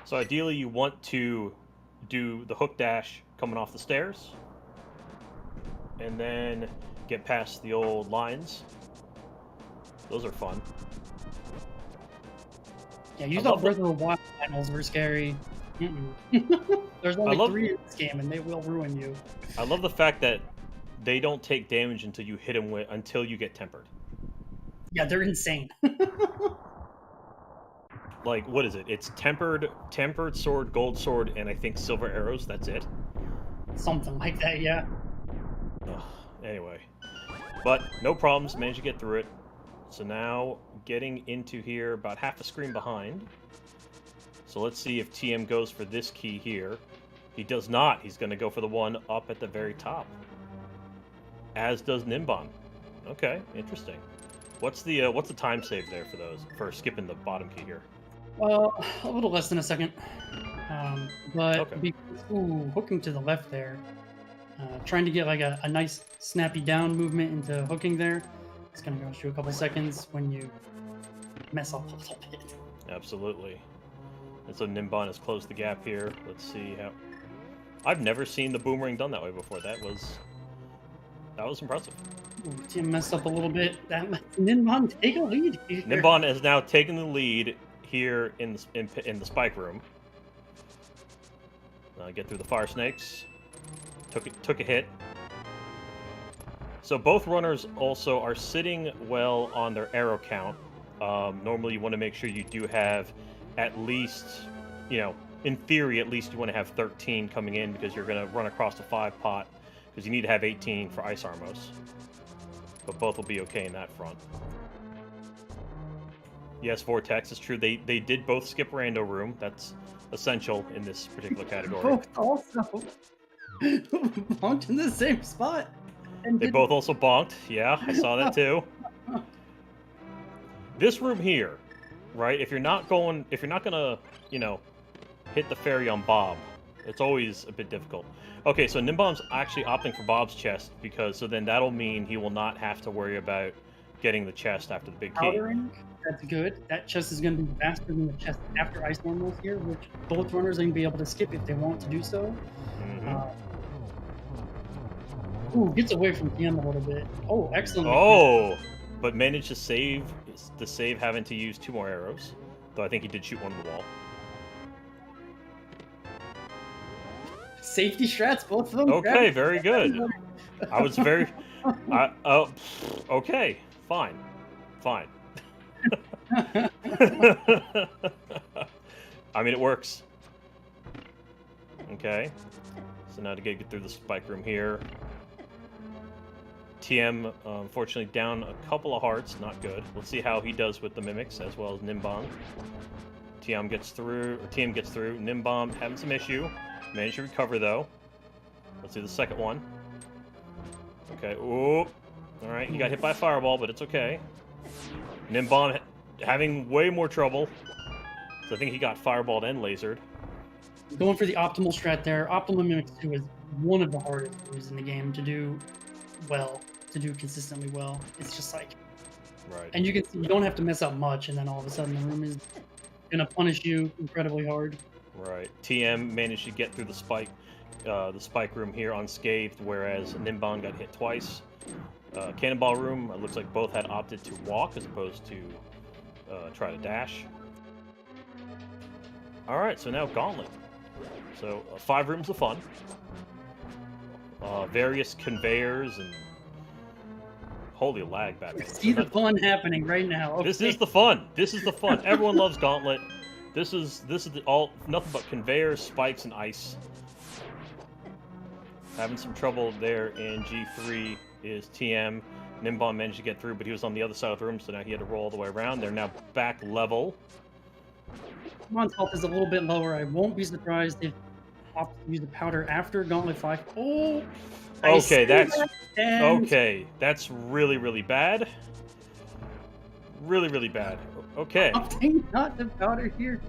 So ideally you want to do the hook dash coming off the stairs, and then get past the old lines. Those are fun. Yeah, you thought Breath of the Wild finals were scary. There's only 3 in this game, and they will ruin you. I love the fact that they don't take damage until you hit them until you get tempered. Yeah, they're insane. Like, what is it? It's tempered sword, gold sword, and I think silver arrows. That's it. Something like that, yeah. Ugh, anyway, but no problems. Managed to get through it. So now getting into here, about half a screen behind. So let's see if TM goes for this key here. He does not. He's going to go for the one up at the very top. As does Ninban. Okay, interesting. What's the time save there for skipping the bottom key here? A little less than a second. But okay. Hooking to the left there. Trying to get like a nice snappy down movement into hooking there. It's going to go through a couple seconds when you mess up a little bit. Absolutely. And so Ninban has closed the gap here. Let's see how... I've never seen the boomerang done that way before. That was impressive. Tim messed up a little bit. That lets Ninban take a lead here. Ninban has now taken the lead here in the spike room. Get through the fire snakes. Took a hit. So both runners also are sitting well on their arrow count. Normally you want to make sure you do have at least, in theory, at least you want to have 13 coming in because you're going to run across the 5-pot because you need to have 18 for Ice Armos. But both will be okay in that front. Yes, Vortex is true. They did both skip Rando Room. That's essential in this particular category. Both also bonked in the same spot. And They both also bonked. Yeah, I saw that too. This room here, right? If you're not gonna, you know, hit the fairy on Bob, it's always a bit difficult. Okay, so Ninban's actually opting for Bob's chest because so then that'll mean he will not have to worry about getting the chest after the big key. Powdering, that's good. That chest is going to be faster than the chest after Ice Normals here, which both runners are going to be able to skip if they want to do so. Ooh, gets away from TM a little bit. Oh, excellent. Oh, but managed to save the save having to use 2 more arrows. Though I think he did shoot one in the wall. Safety strats, both of them. Okay, very good. I was very... okay, fine. Fine. I mean, it works. Okay. So now to get through the spike room here. TM, unfortunately, down a couple of hearts. Not good. Let's see how he does with the mimics, as well as Ninban. TM gets through. Ninban having some issue. Managed to recover, though. Let's do the second one. Okay. Ooh. Alright, he got hit by a fireball, but it's okay. Ninban having way more trouble. So I think he got fireballed and lasered. Going for the optimal strat there. Optimal Mimics 2 is one of the hardest moves in the game to do well, to do consistently well. It's just like... Right. And you can see you don't have to mess up much, and then all of a sudden the room is going to punish you incredibly hard. Right. TM managed to get through the spike room here unscathed, whereas Ninban got hit twice. Cannonball room, it looks like both had opted to walk as opposed to try to dash. Alright, so now Gauntlet. So, 5 rooms of fun. Various conveyors and... Holy lag, Batman. See the fun happening right now. Okay. This is the fun. This is the fun. Everyone loves Gauntlet. This is nothing but conveyors, spikes, and ice. Having some trouble there in G3 is TM. Ninban managed to get through, but he was on the other side of the room, so now he had to roll all the way around. They're now back level. Ninban's health is a little bit lower. I won't be surprised if opt to use the powder after Gauntlet 5. Oh! Okay, that's really, really bad. Really, really bad. Okay. Opting not the powder here.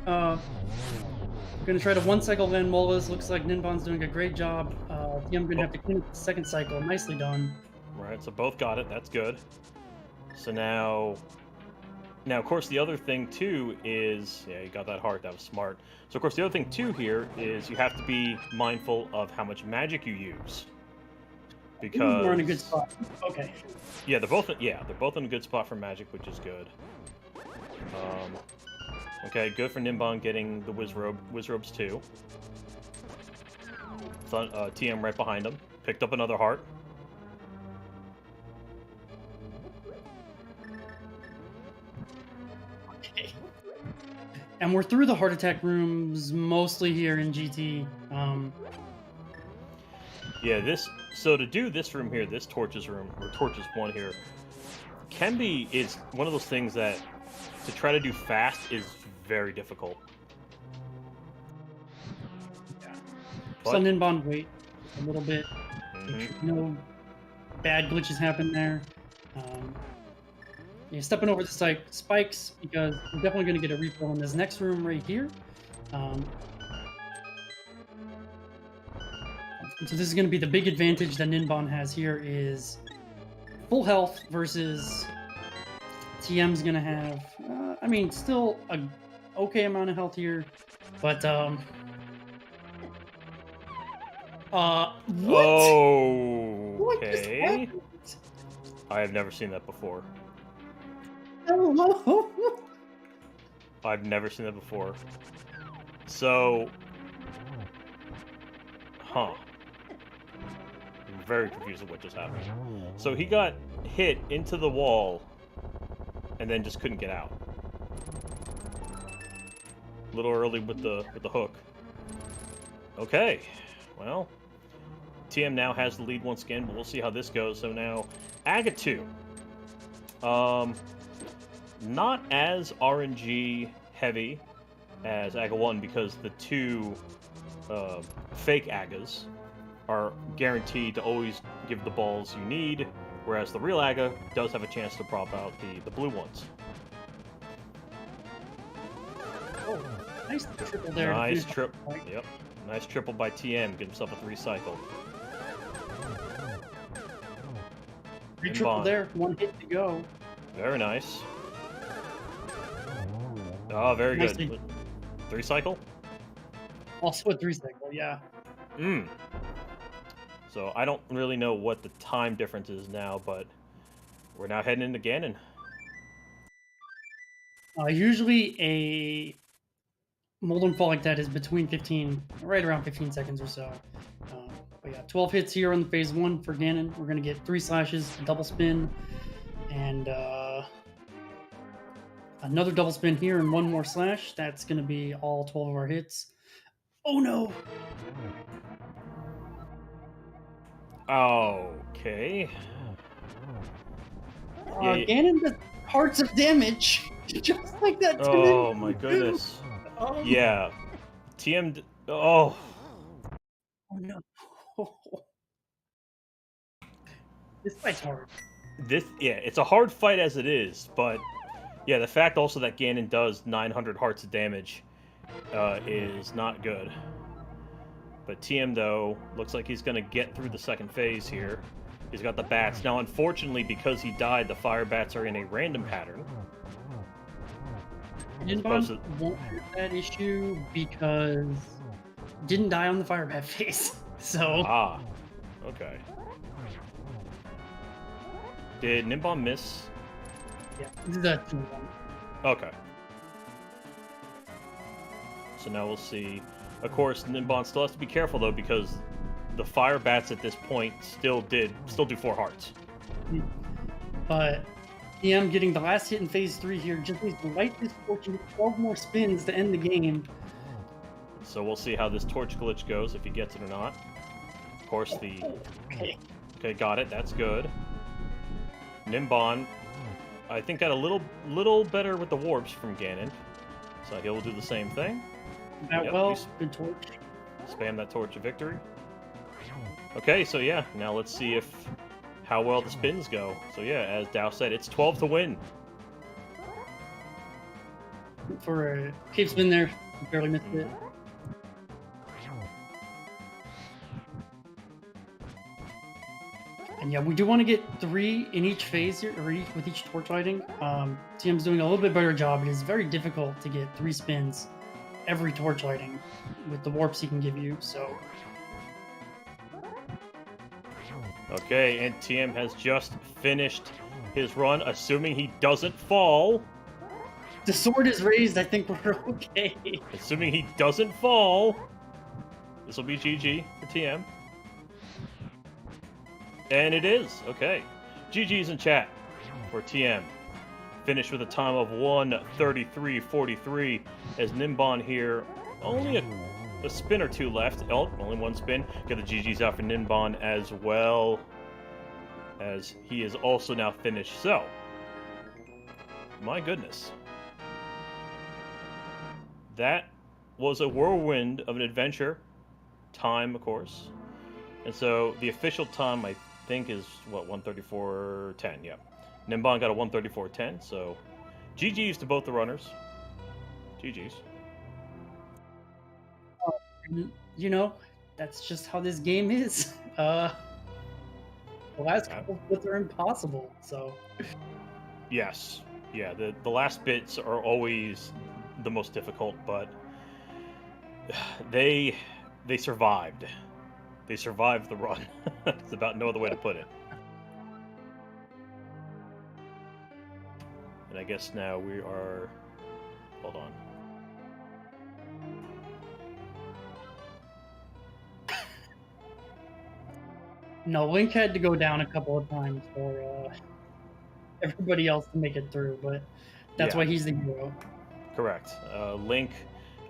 Gonna try to 1-cycle Van Molas. Looks like Ninban's doing a great job. I'm gonna have to clean up the 2nd cycle. Nicely done. Right, so both got it. That's good. So now, of course, the other thing too is, yeah, you got that heart. That was smart. So of course, the other thing too here is you have to be mindful of how much magic you use. Because we're in a good spot. Okay. Yeah, they're both in a good spot for magic, which is good. Okay, good for Ninban getting the Wizrobes too. TM right behind him. Picked up another heart. Okay. And we're through the heart attack rooms mostly here in GT. Yeah, so to do this room here, this Torches room, or Torches 1 here, is one of those things that to try to do fast is very difficult. Yeah. But, So Ninban wait a little bit. Mm-hmm. No bad glitches happen there. You're stepping over the spikes because we're definitely going to get a refill in this next room right here. So this is going to be the big advantage that Ninban has here is full health versus TM's going to have, I mean, still a okay amount of health here, but what? Okay. I have never seen that before. Hello? I've never seen that before. So, I'm very confused with what just happened. So he got hit into the wall and then just couldn't get out. A little early with the hook. Okay, well, TM now has the lead once again, but we'll see how this goes. So now, Aga 2. Not as RNG heavy as Aga 1 because the two fake Agas are guaranteed to always give the balls you need, whereas the real Aga does have a chance to prop out the blue ones. Oh, nice triple there. Nice triple. Yep. Nice triple by TM. Get himself a 3-cycle. Great triple there. 1 hit to go. Very nice. Oh, very Nicely. good. 3-cycle? Also a 3-cycle, yeah. So I don't really know what the time difference is now, but we're now heading into Ganon. Usually a Molten Fall like that is between 15, right around 15 seconds or so. But yeah, 12 hits here on the phase 1 for Ganon. We're going to get 3 slashes, a double spin, and another double spin here and 1 more slash. That's going to be all 12 of our hits. Oh no! Okay. Yeah. Ganon does hearts of damage, just like that. Oh my goodness. Yeah. TM. Oh. Oh no. This fight's hard. It's a hard fight as it is, but yeah, the fact also that Ganon does 900 hearts of damage is not good. But TM, though, looks like he's going to get through the second phase here. He's got the bats. Now, unfortunately, because he died, the fire bats are in a random pattern. Ninban won't have that issue because didn't die on the fire bat phase. So. Ah, okay. Did Ninban miss? Yeah, this is that 2-1. Okay. So now we'll see. Of course, Ninban still has to be careful though because the fire bats at this point still do 4 hearts. But TM getting the last hit in phase 3 here just needs to light this torch and get 12 more spins to end the game. So we'll see how this torch glitch goes, if he gets it or not. Of course, Okay, got it. That's good. Ninban, I think, got a little better with the warps from Ganon. So he'll do the same thing. Good torch. Spam that torch of victory. Okay, so yeah, now let's see how well the spins go. So yeah, as Dow said, it's 12 to win. For a cave spin there, you barely missed it. And yeah, we do want to get 3 in each phase here, or with each torch lighting. TM's doing a little bit better job. It is very difficult to get 3 spins every torch lighting with the warps he can give you, so. Okay, and TM has just finished his run, assuming he doesn't fall. The sword is raised, I think we're okay. Assuming he doesn't fall, this will be GG for TM. And it is, okay. GG's in chat for TM. Finished with a time of 1:33.43 as Ninban here, only a spin or 2 left. Oh, only 1 spin. Get the GG's out for Ninban as well, as he is also now finished. So, my goodness. That was a whirlwind of an adventure. Time, of course. And so, the official time, I think, is, what, 1:34.10, yeah. Ninban got a 1:34.10, so GG's to both the runners. GG's. You know, that's just how this game is. The last couple bits are impossible, so. Yes. Yeah, the last bits are always the most difficult, but they survived. They survived the run. It's about no other way to put it. And I guess now we are... Hold on. No, Link had to go down a couple of times for everybody else to make it through, but that's why he's the hero. Correct. Link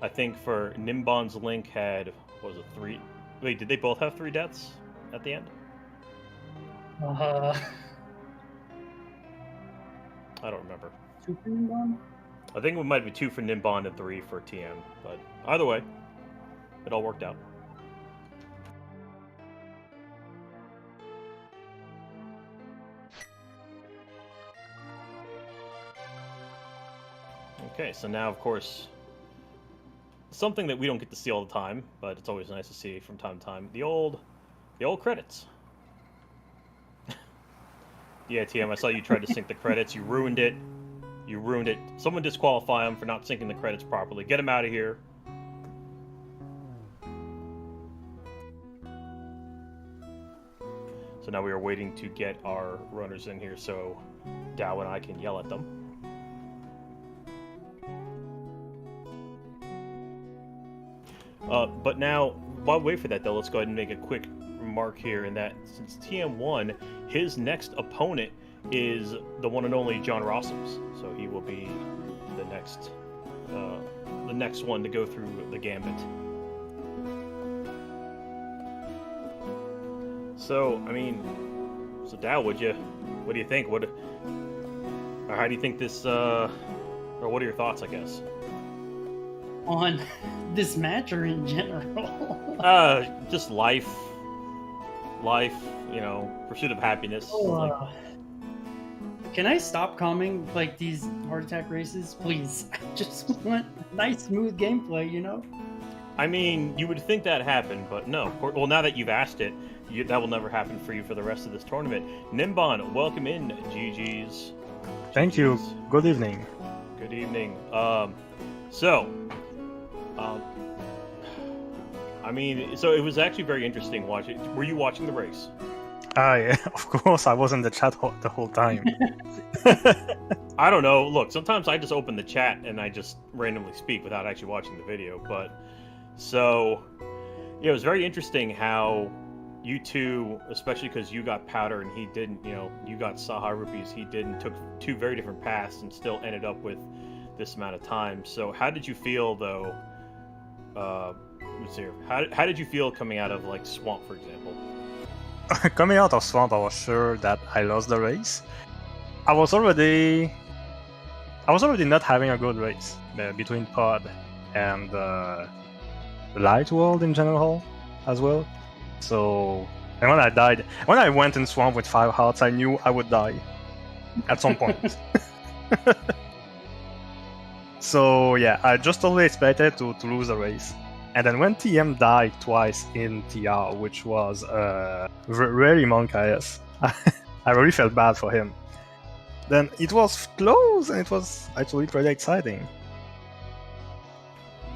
I think for Ninban's Link had, what was it, 3? Wait, did they both have 3 deaths at the end? Uh, I don't remember. Super Ninban? I think it might be 2 for Ninban and 3 for TM, but either way, it all worked out. Okay, so now, of course, something that we don't get to see all the time, but it's always nice to see from time to time, the old credits. Yeah, TM, I saw you tried to sync the credits. You ruined it. You ruined it. Someone disqualify him for not syncing the credits properly. Get him out of here. So now we are waiting to get our runners in here so Dow and I can yell at them. But now, while we wait for that, though, let's go ahead and make a quick remark here in that since TM won, his next opponent is the one and only John Rossums. So he will be the next one to go through the gambit. So, I mean, so Dow, what do you think? Or how do you think this, or what are your thoughts, I guess? On this match or in general? Just life, you know, pursuit of happiness. Can I stop calming like these heart attack races, please? I just want nice, smooth gameplay, you know? I mean, you would think that happened, but no. Well, now that you've asked it, that will never happen for you for the rest of this tournament. Ninban, welcome in. GG's. Thank you. Good evening. Good evening. I mean, so it was actually very interesting watching. Were you watching the race? Yeah, of course, I was in the chat the whole time. I don't know. Look, sometimes I just open the chat and I just randomly speak without actually watching the video. But so, yeah, it was very interesting how you two, especially because you got powder and he didn't, you know, you got Saha rupees, he didn't, took 2 very different paths and still ended up with this amount of time. So how did you feel, though? Let's see here. How did you feel coming out of, like, Swamp, for example? Coming out of Swamp, I was sure that I lost the race. I was already not having a good race between Pod and the Light World in general as well. So, and when I went in Swamp with 5 hearts, I knew I would die at some point. So yeah, I just totally expected to lose the race. And then when TM died twice in TR, which was very monkious, I really felt bad for him. Then it was close, and it was actually pretty exciting.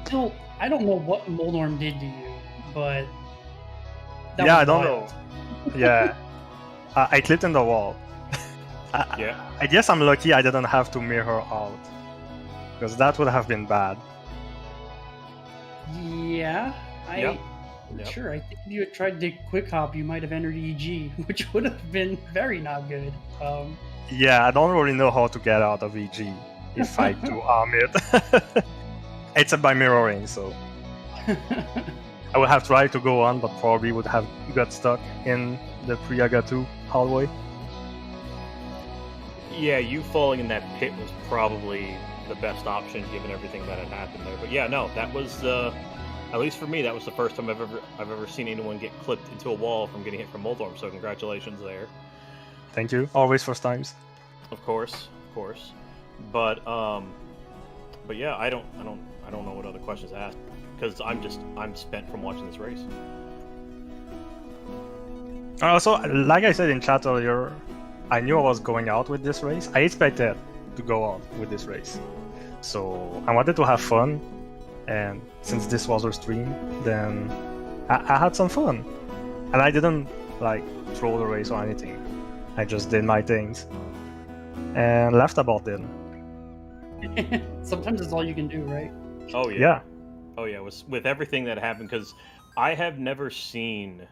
So, I don't know what Moldorm did to you, but... Yeah, I don't know. Yeah. I clipped in the wall. I guess I'm lucky I didn't have to mirror out, because that would have been bad. Yeah, sure. I think if you had tried to quick hop, you might have entered EG, which would have been very not good. Yeah, I don't really know how to get out of EG if I do arm it. Except by mirroring, so I would have tried to go on, but probably would have got stuck in the Priaga 2 hallway. Yeah, you falling in that pit was probably the best option given everything that had happened there. But yeah, no, that was at least for me, that was the first time I've ever seen anyone get clipped into a wall from getting hit from Moldorm. So congratulations there. Thank you. Always first times. Of course. But yeah, I don't know what other questions to ask because I'm spent from watching this race. Also, like I said in chat earlier, I knew I was going out with this race. I expected to go out with this race. So I wanted to have fun, and since this was our stream, then I had some fun. And I didn't like throw the race or anything. I just did my things and left about it. Sometimes it's all you can do, right? Oh yeah. Oh yeah, with everything that happened, because I have never seen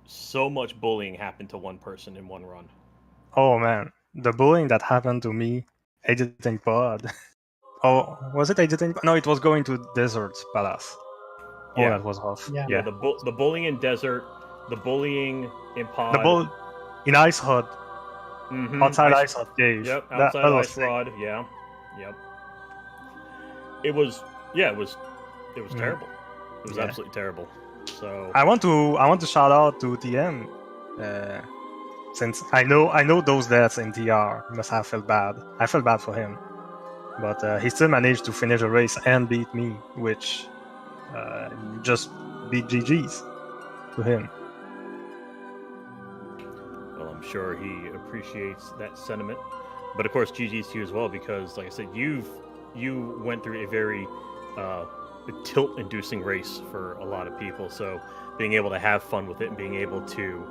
so much bullying happen to one person in one run. Oh man, the bullying that happened to me, editing Pod, Oh, was it? I didn't. No, it was going to Desert Palace. Oh, Yeah. that was off. Yeah. Yeah, the bullying desert, the bullying in The pod. ball in Ice Hut, outside Ice Hut cave. Yep, That outside was Ice sick. Rod. Yeah, yep. It was. Yeah, it was terrible. It was Yeah. absolutely terrible. So I want to shout out to TM, since I know those deaths in TR must have felt bad. I felt bad for him, but he still managed to finish a race and beat me, which just beat GG's to him. well, I'm sure he appreciates that sentiment. But of course, GG's to you as well because, like I said, you went through a very tilt-inducing race for a lot of people. So being able to have fun with it and being able to,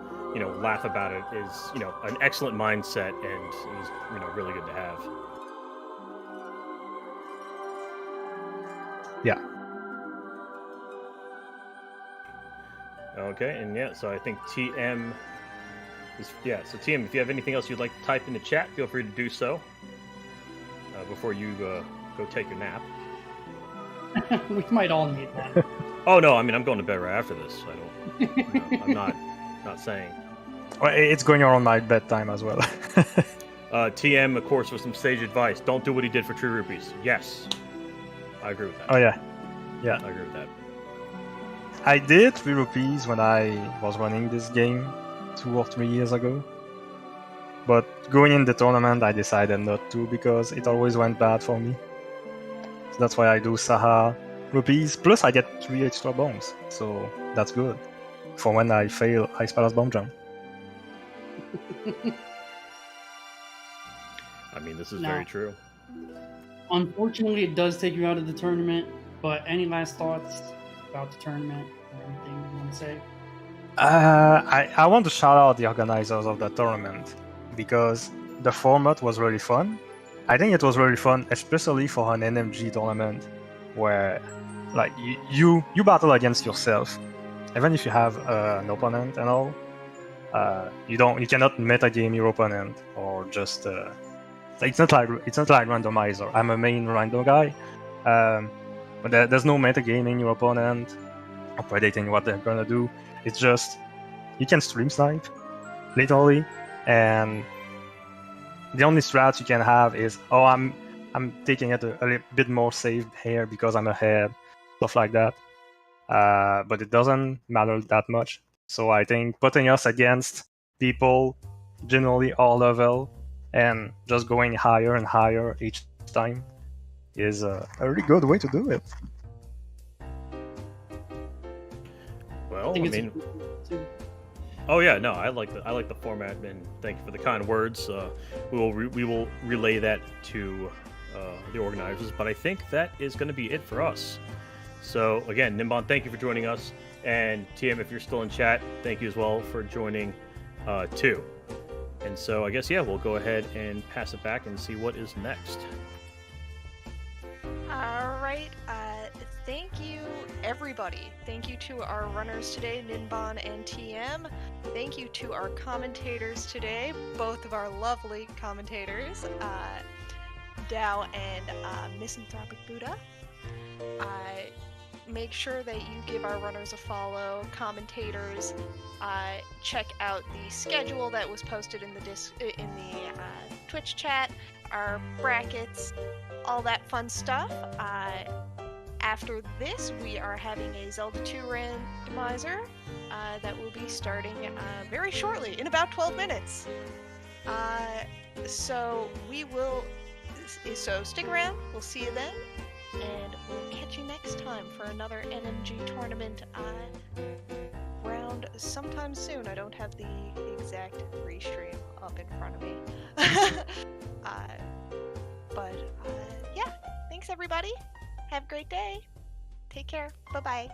laugh about it is, an excellent mindset, and it was, really good to have. Yeah. Okay, and yeah, so I think TM is So TM, if you have anything else you'd like to type in the chat, feel free to do so before you go take your nap. We might all need that. Oh no, I mean I'm going to bed right after this. I don't. I'm not saying. Well, it's going around my bedtime as well. TM, of course, with some sage advice. Don't do what he did for True Rupees. Yes, I agree with that. Oh yeah, I agree with that. I did 3 rupees when I was running this game 2 or 3 years ago. But going in the tournament, I decided not to because it always went bad for me. So that's why I do Saha rupees. Plus, I get 3 extra bombs, so that's good for when I fail Ice Palace Bomb Jump. I mean, this is No. very true. Unfortunately, it does take you out of the tournament. But any last thoughts about the tournament or anything you want to say? I want to shout out the organizers of the tournament because the format was really fun. I think it was really fun, especially for an NMG tournament where, like, you battle against yourself, even if you have an opponent and all. You cannot metagame your opponent or just. It's not like randomizer. I'm a main rando guy, but there's no metagaming your opponent or predicting what they're gonna do. It's just you can stream snipe, literally, and the only strat you can have is, oh, I'm taking it a little bit more safe here because I'm ahead, stuff like that. But it doesn't matter that much. So I think putting us against people generally all level and just going higher and higher each time is a really good way to do it. Well, I think it's mean, too. oh yeah, no, I like the format, and thank you for the kind words. We will relay that to the organizers, but I think that is going to be it for us. So again, Ninban, thank you for joining us, and TM, if you're still in chat, thank you as well for joining too. And so I guess we'll go ahead and pass it back and see what is next. All right. Thank you, everybody. Thank you to our runners today, Ninban and TM. Thank you to our commentators today, both of our lovely commentators, Dow and Misanthropic Buddha. Make sure that you give our runners a follow, commentators. Check out the schedule that was posted in the Twitch chat, our brackets, all that fun stuff. After this, we are having a Zelda 2 randomizer that will be starting very shortly, in about 12 minutes. So stick around. We'll see you then, and we'll catch you next time for another NMG tournament round sometime soon. I don't have the exact restream up in front of me. But thanks everybody. Have a great day. Take care. Bye-bye.